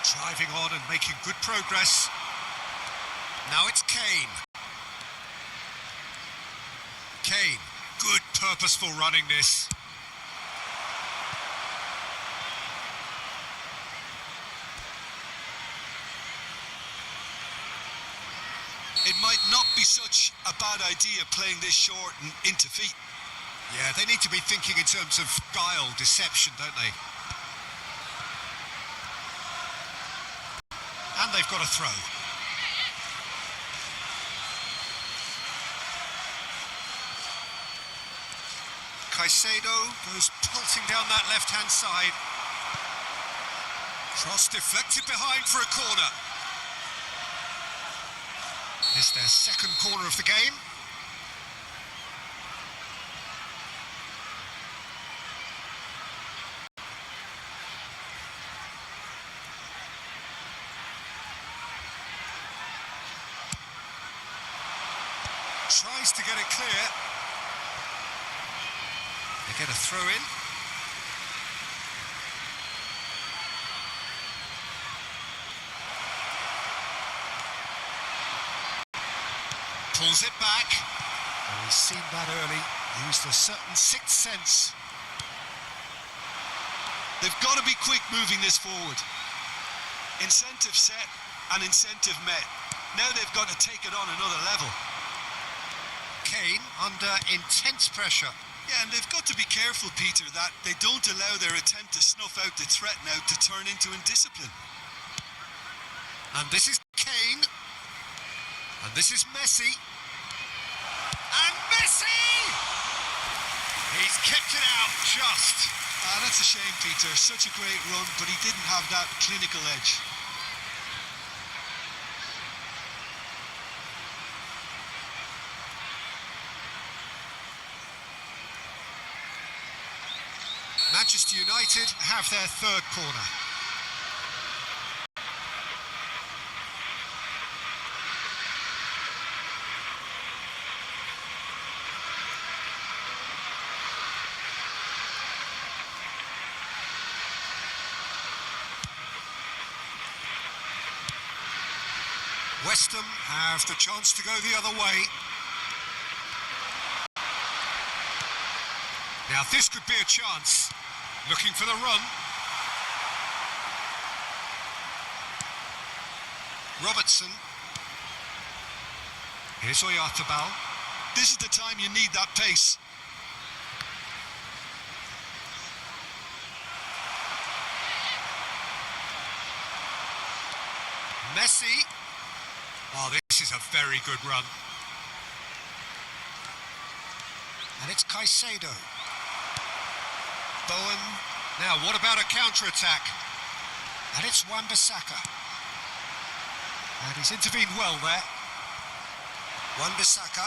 Driving on and making good progress. Now it's Kane. Kane, good purposeful running this. It might not be such a bad idea playing this short and into feet. Yeah, they need to be thinking in terms of guile, deception, don't they? And they've got a throw. Caicedo goes pulsing down that left-hand side. Cross deflected behind for a corner. It's their second corner of the game. Tries to get it clear. They get a throw in. Pulls it back. Oh, he's seen that early. Used a certain sixth sense. They've got to be quick moving this forward. Incentive set and incentive met. Now they've got to take it on another level. Kane under intense pressure. Yeah, and they've got to be careful, Peter, that they don't allow their attempt to snuff out the threat now to turn into indiscipline. And this is Kane. And this is Messi. And Messi! He's kicked it out just. That's a shame, Peter. Such a great run, but he didn't have that clinical edge. Manchester United have their third corner. West Ham have the chance to go the other way. Now this could be a chance. Looking for the run. Robertson. Here's Oyarzabal. This is the time you need that pace. Messi. Oh, this is a very good run. And it's Caicedo. Bowen. Now, what about a counter-attack? And it's Wan-Bissaka. And he's intervened well there. Wan-Bissaka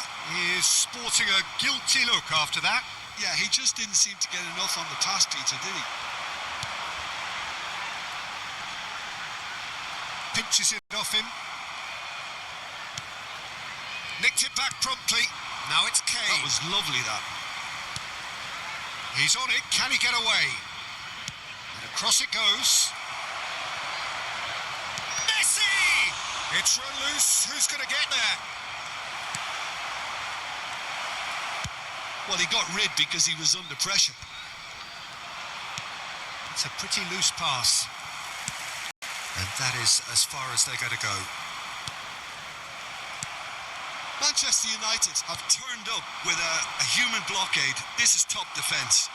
is sporting a guilty look after that. Yeah, he just didn't seem to get enough on the pass, Peter, did he? Pinches it off him. Nicked it back promptly. Now it's Kane. That was lovely, that. He's on it. Can he get away? And across it goes. Messi! It's run loose. Who's going to get there? Well, he got rid because he was under pressure. It's a pretty loose pass. And that is as far as they're going to go. Manchester United have turned up with a human blockade. This is top defence.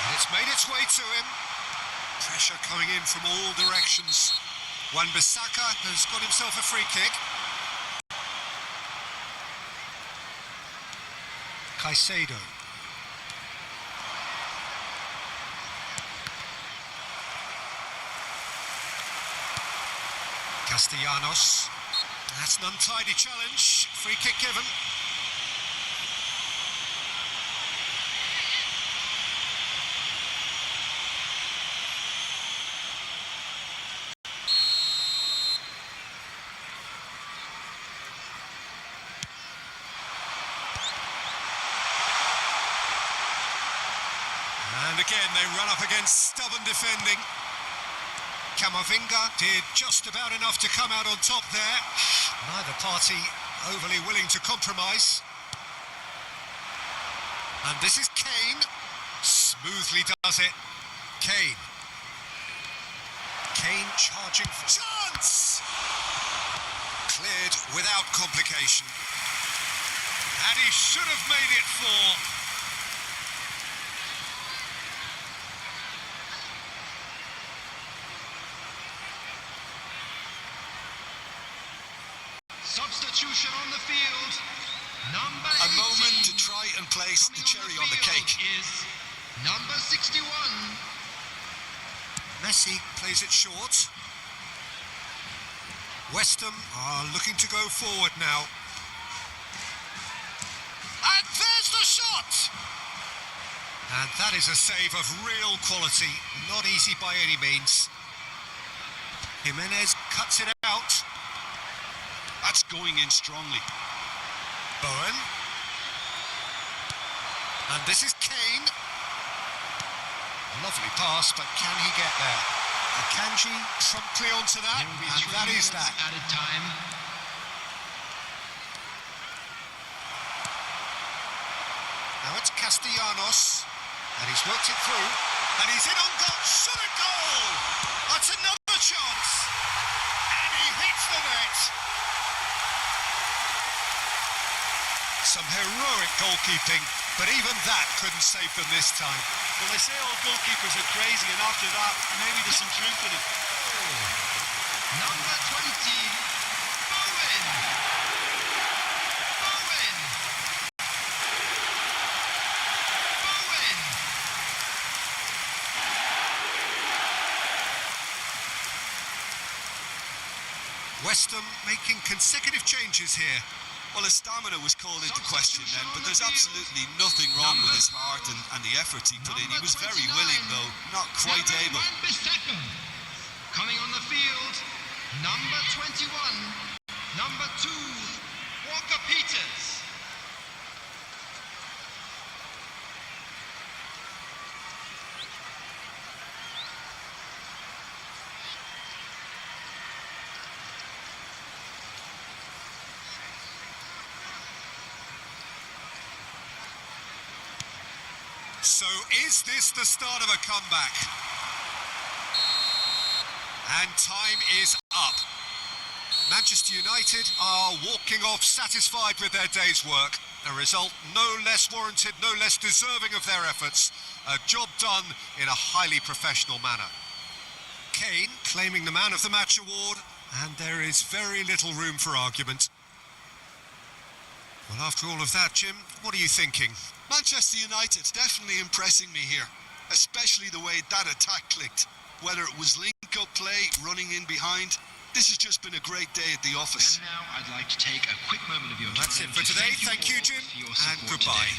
And it's made its way to him. Pressure coming in from all directions. Wan-Bissaka has got himself a free kick. Caicedo. Castellanos. That's an untidy challenge. Free kick given. And again, they run up against stubborn defending. Camavinga did just about enough to come out on top there. Neither party overly willing to compromise. And this is Kane. Smoothly does it. Kane. Kane charging for chance! Cleared without complication. And he should have made it 4. Substitution on the field. Number A 18. moment to try and place the cherry on the cake. Is number 61. Messi plays it short. West Ham are looking to go forward now. And there's the shot! And that is a save of real quality. Not easy by any means. Jimenez cuts it out. That's going in strongly. Bowen. And this is Kane. Lovely pass, but can he get there? Akanji promptly onto that, There will be and 3 that is minutes that. added time. Now it's Castellanos, and he's worked it through, and he's in on goal. Shot a goal! That's another chance, and he hits the net. Some heroic goalkeeping, but even that couldn't save them this time. Well, they say all goalkeepers are crazy, and after that, maybe there's some truth in it. Number 20. Bowen. Bowen. Bowen. West Ham making consecutive changes here. Well, his stamina was called into question then, but there's absolutely nothing wrong with his heart and the efforts he put in. He was very willing, though, not quite able. Wan-Bissaka. Coming on the field, number 21, number 2, Walker Peters. So is this the start of a comeback? And time is up. Manchester United are walking off satisfied with their day's work. A result no less warranted, no less deserving of their efforts. A job done in a highly professional manner. Kane claiming the Man of the Match award, and there is very little room for argument. Well, after all of that, Jim, what are you thinking? Manchester United's definitely impressing me here, especially the way that attack clicked. Whether it was link-up play, running in behind, This has just been a great day at the office. And now I'd like to take a quick moment of your time. That's it for today. Thank you, Jim, and goodbye.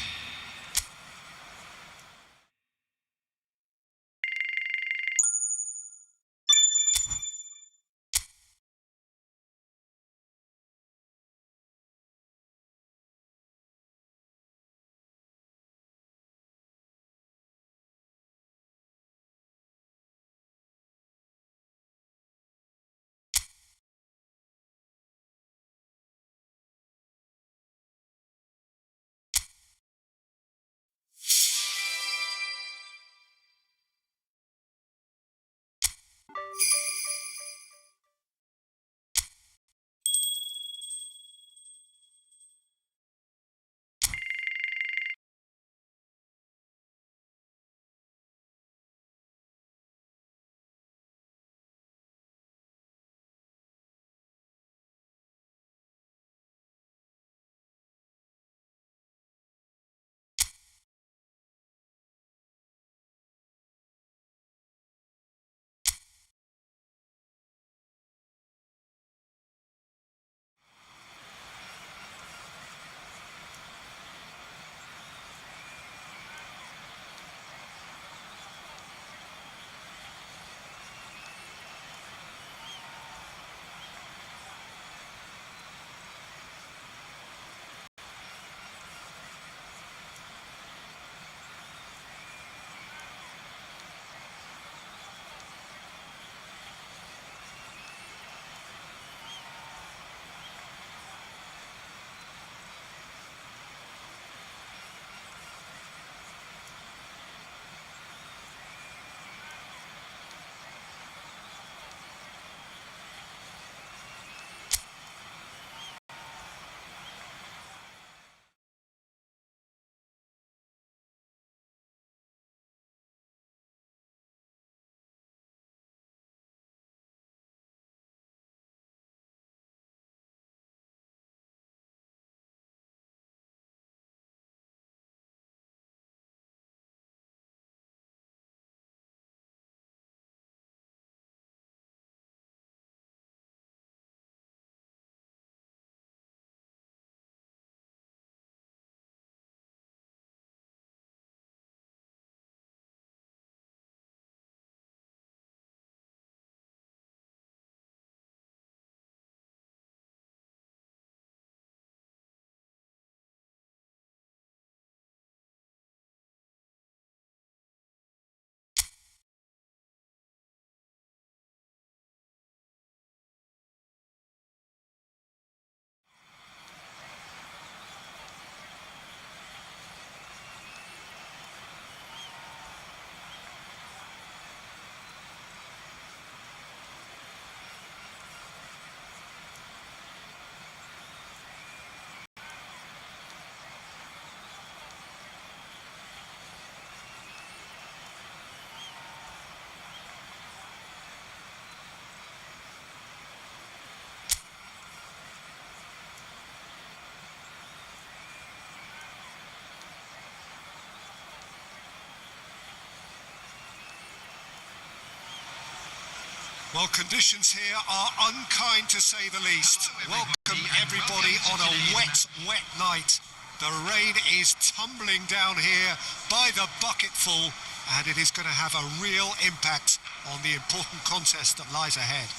Well, conditions here are unkind to say the least. Welcome everybody on a wet night. The rain is tumbling down here by the bucketful, and it is going to have a real impact on the important contest that lies ahead.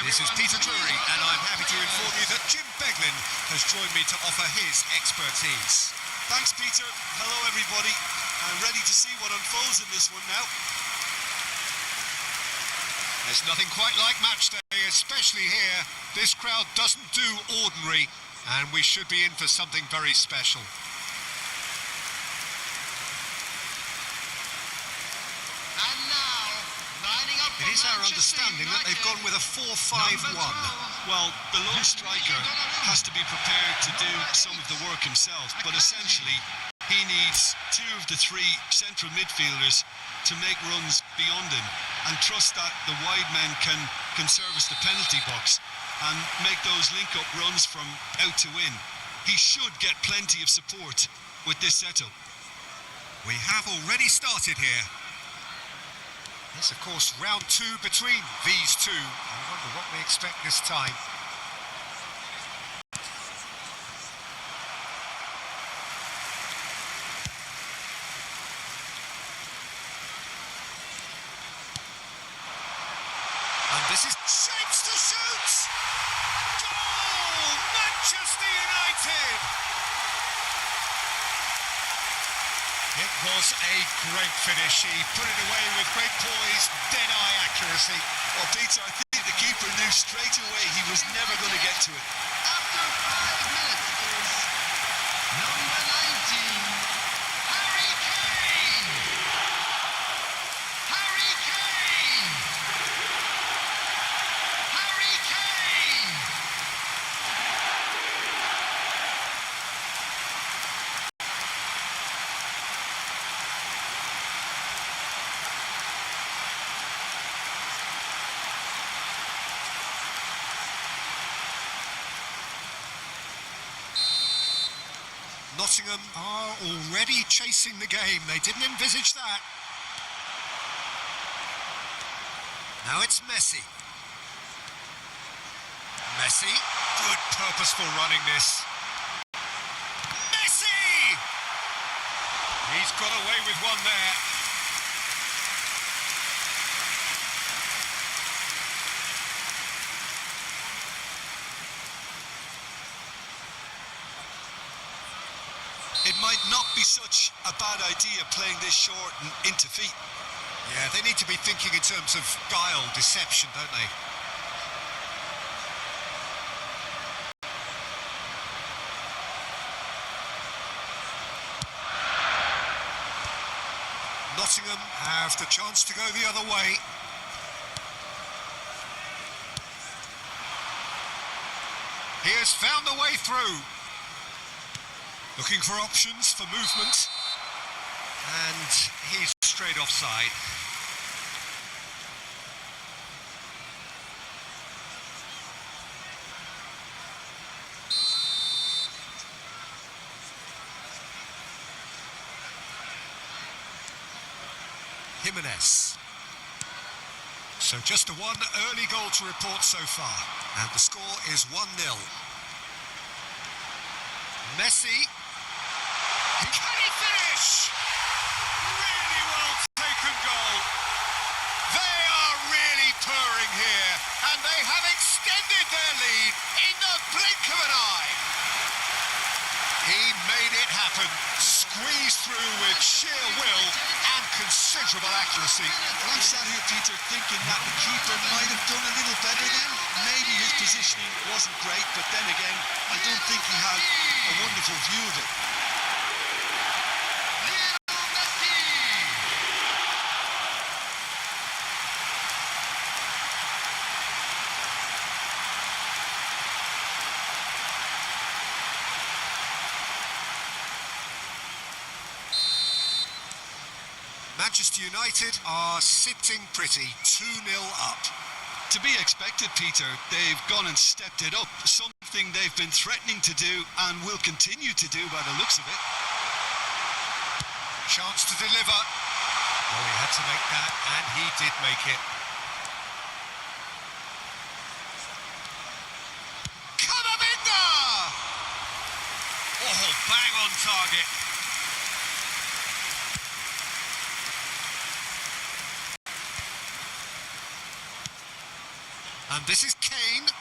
This is Peter Drury, and I'm happy to inform you that Jim Beglin has joined me to offer his expertise. Thanks, Peter. Hello, everybody. I'm ready to see what unfolds in this one now. There's nothing quite like match day, especially here. This crowd doesn't do ordinary, and we should be in for something very special. And now, lining up. It is our understanding that they've gone with a 4-5-1. Well, the lone striker has to be prepared to do some of the work himself, but essentially he needs two of the three central midfielders to make runs beyond him and trust that the wide men can service the penalty box and make those link-up runs from out to in. He should get plenty of support with this setup. We have already started here. It's, of course, round two between these two. I wonder what we expect this time. And this is shapes to shoot! Goal! Manchester United! It was a great finish. He put it away with great poise, dead-eye accuracy. Well, Peter, I think the keeper knew straight away he was never going to get to it. After 5 minutes is number 19, Harry Kane! Harry Kane! Harry Kane! Nottingham are already chasing the game. They didn't envisage that. Now it's Messi. Messi. Good purposeful running this. Messi! He's got away with one there. It might not be such a bad idea playing this short and into feet. Yeah, they need to be thinking in terms of guile, deception, don't they? Nottingham have the chance to go the other way. He has found the way through. Looking for options for movement. And he's straight offside. Jimenez. So just one early goal to report so far. And the score is 1-0. Messi. Can he finish? Really well taken goal. They are really purring here, and they have extended their lead in the blink of an eye. He made it happen, squeezed through with sheer will and considerable accuracy. Well, I'm sat here, Peter, thinking that the keeper might have done a little better then. Maybe his positioning wasn't great, but then again, I don't think he had a wonderful view of it. Manchester United are sitting pretty, 2-0 up. To be expected, Peter. They've gone and stepped it up, something they've been threatening to do and will continue to do by the looks of it. Chance to deliver. Well, he had to make that, and he did make it. Camavinga! Oh, bang on target. And this is Kane.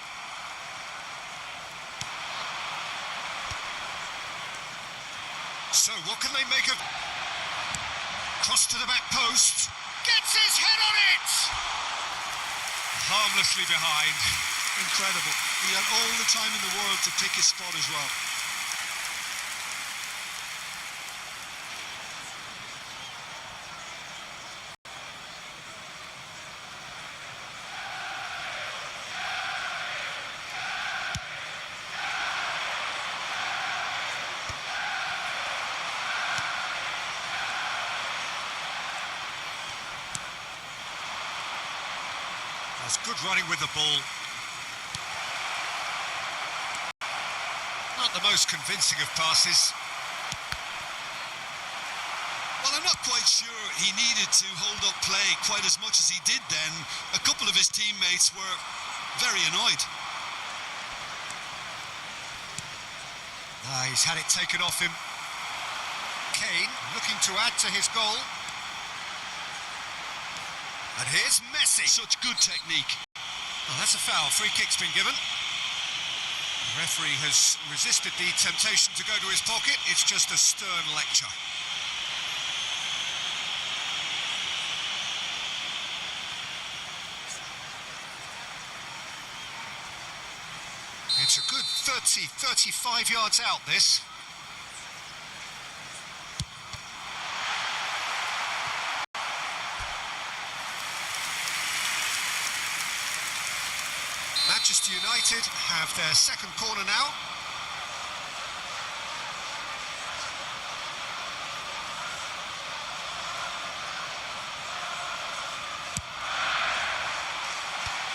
So what can they make of... Cross to the back post. Gets his head on it! Harmlessly behind. Incredible. He had all the time in the world to pick his spot as well. That's good running with the ball. Not the most convincing of passes. Well, I'm not not quite sure he needed to hold up play quite as much as he did then. A couple of his teammates were very annoyed. He's had it taken off him. Kane looking to add to his goal. And here's Messi. Such good technique. Oh, that's a foul. Free kick's been given. The referee has resisted the temptation to go to his pocket. It's just a stern lecture. It's a good 30, 35 yards out, this. Manchester United have their second corner now.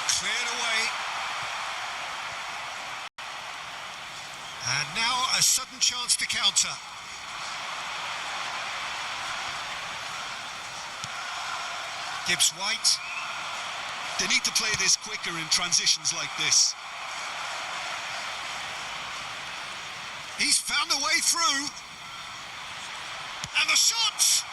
Cleared away. And now a sudden chance to counter. Gibbs-White. They need to play this quicker in transitions like this. He's found a way through. And the shot!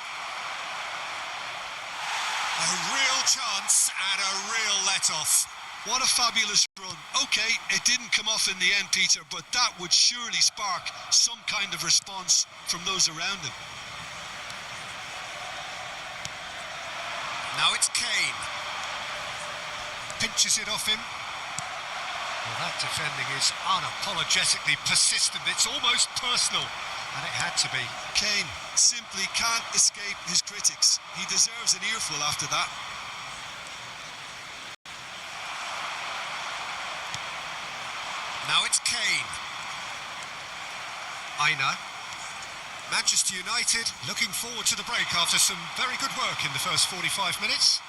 A real chance and a real let-off. What a fabulous run. OK, it didn't come off in the end, Peter, but that would surely spark some kind of response from those around him. Now it's Kane. Pinches it off him. Well, that defending is unapologetically persistent. It's almost personal, and it had to be. Kane simply can't escape his critics. He deserves an earful after that. Now it's Kane. Aina. Manchester United looking forward to the break after some very good work in the first 45 minutes.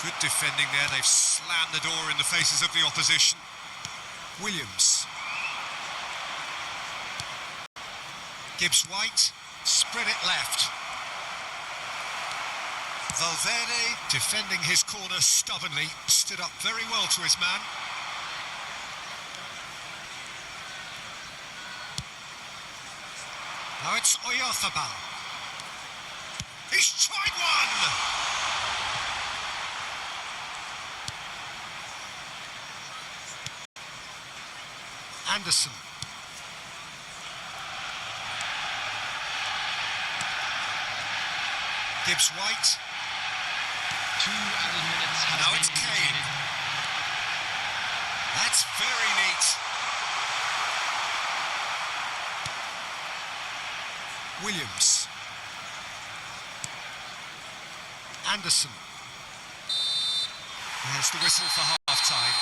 Good defending there. They've slammed the door in the faces of the opposition. Williams. Gibbs-White. Spread it left. Valverde defending his corner stubbornly. Stood up very well to his man. Now it's Oyarzabal. He's tried one! Anderson. Gibbs-White. 2 added minutes. Now it's Kane. That's very neat. Williams. Anderson. There's the whistle for half-time.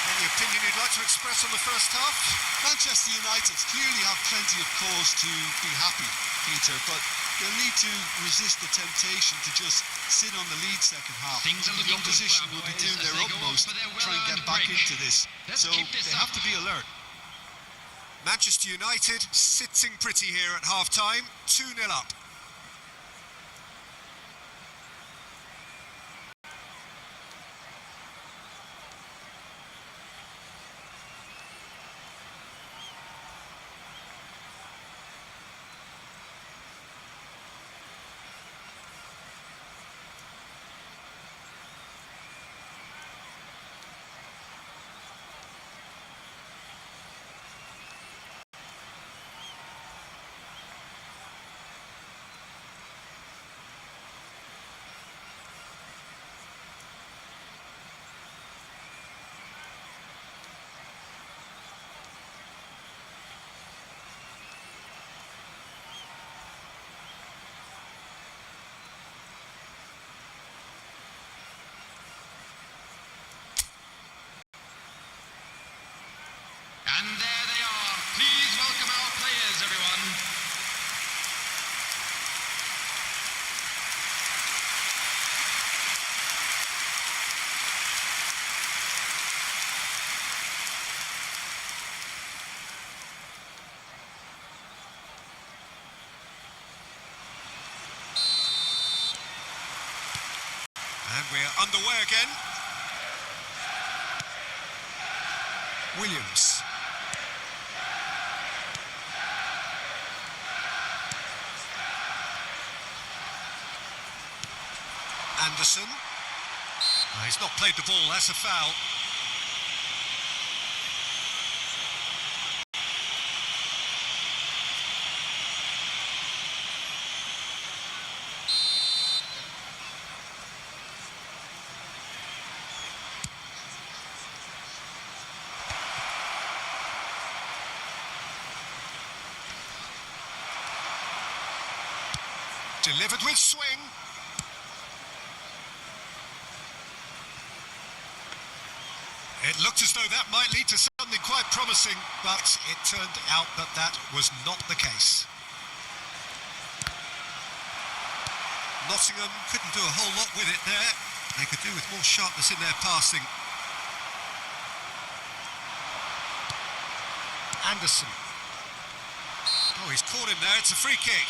Any opinion you'd like to express on the first half? Manchester United clearly have plenty of cause to be happy, Peter, but they'll need to resist the temptation to just sit on the lead second half. Things are The looking good opposition for our will be boys doing as their they go utmost for their to try and get well-earned back break. into this. Let's So keep this they up. have to be alert. Manchester United sitting pretty here at half-time, 2-0 up. underway again. Williams. Anderson. He's not played the ball, that's a foul. Delivered with swing. It looked as though that might lead to something quite promising, but it turned out that that was not the case. Nottingham couldn't do a whole lot with it there. They could do with more sharpness in their passing. Anderson. Oh, he's caught him there. It's a free kick.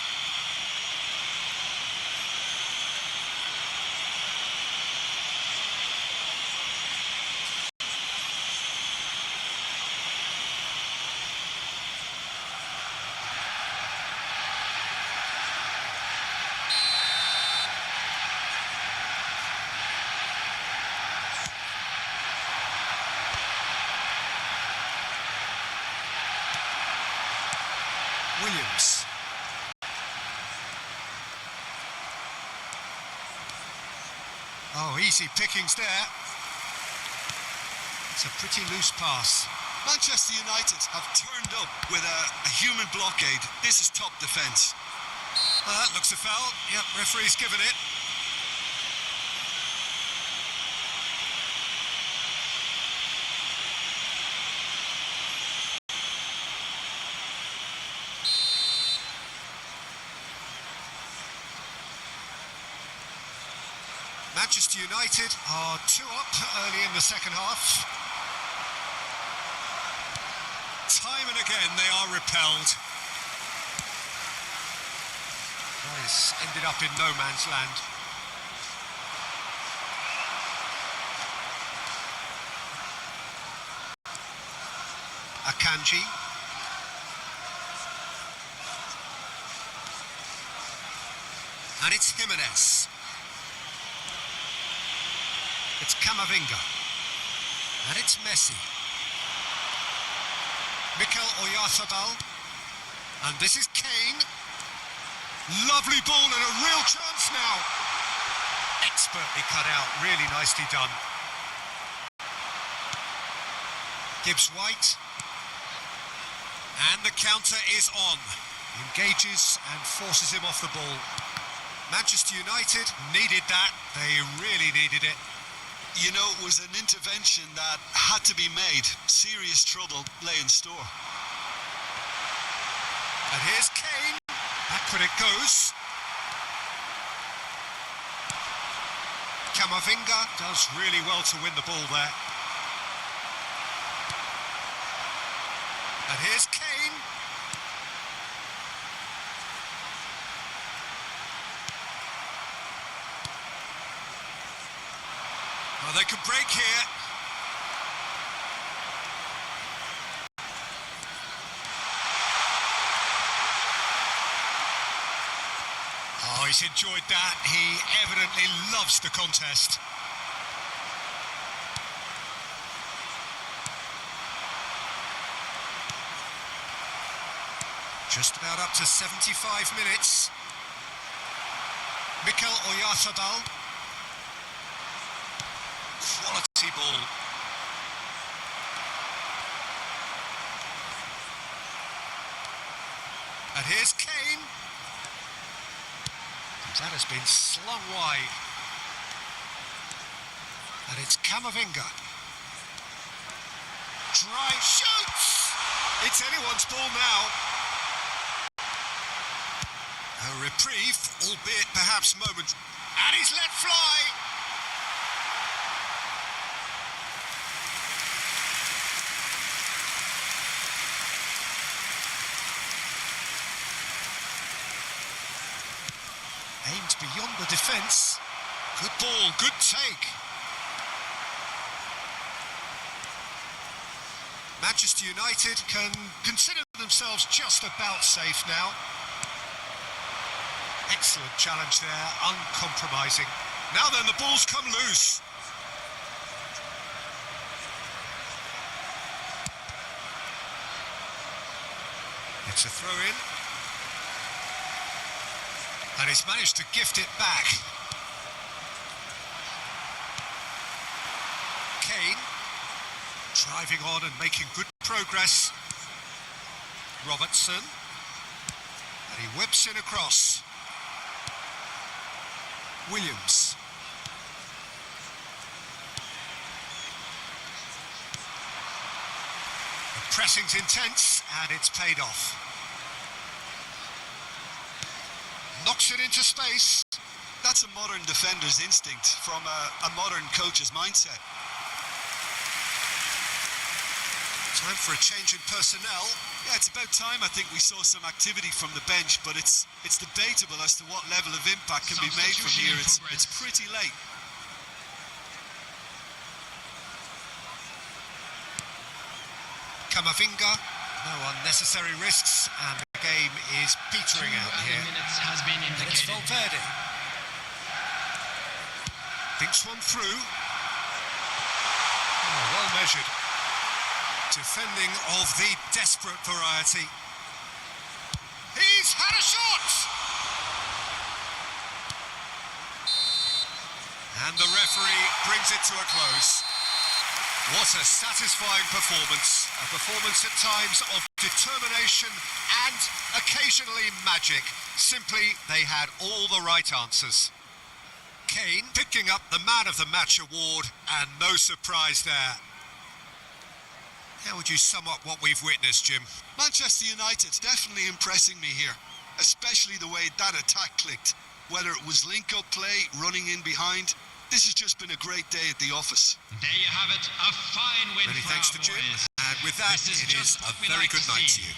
Williams. Oh, easy pickings there. It's a pretty loose pass. Manchester United have turned up with a human blockade. This is top defence. That looks a foul. Yep, referee's given it. Manchester United are 2 up early in the second half. Time and again they are repelled. It's ended up in no man's land. Akanji. And it's Jimenez. It's Camavinga. And it's Messi. Mikel Oyarzabal. And this is Kane. Lovely ball and a real chance now. Expertly cut out, really nicely done. Gibbs White. And the counter is on. Engages and forces him off the ball. Manchester United needed that. They really needed it. You know, it was an intervention that had to be made. Serious trouble lay in store. And here's Kane. Back when it goes. Camavinga does really well to win the ball there. And here's Kane. Well, they could break here. Oh, he's enjoyed that. He evidently loves the contest. Just about up to 75 minutes. Mikel Oyarzabal. Quality ball. And here's Kane. That has been slung wide. And it's Camavinga. Drive, shoots! It's anyone's ball now. A reprieve, albeit perhaps moment. And he's let fly! Aimed beyond the defence. Good ball, good take. Manchester United can consider themselves just about safe now. Excellent challenge there, uncompromising. Now then, the ball's come loose. It's a throw-in. And he's managed to gift it back. Kane, driving on and making good progress. Robertson. And he whips in across. Williams. The pressing's intense and it's paid off. Knocks it into space. That's a modern defender's instinct from a modern coach's mindset. Time for a change in personnel. Yeah, it's about time I think we saw some activity from the bench, but it's debatable as to what level of impact can be made from here. It's pretty late. Camavinga, no unnecessary risks, and the game is petering out here. Minutes has been And it's indicated. Valverde. Thinks one through. Oh, well measured. Defending of the desperate variety. He's had a shot! And the referee brings it to a close. What a satisfying performance. A performance at times of determination and occasionally magic. Simply, they had all the right answers. Kane picking up the Man of the Match award, and no surprise there. How would you sum up what we've witnessed, Jim? Manchester United definitely impressing me here, especially the way that attack clicked. Whether it was link-up play, running in behind, this has just been a great day at the office. There you have it, a fine win Many for thanks our to Jim. boys. And with that, This is it is just a what we very like good to night see. to you.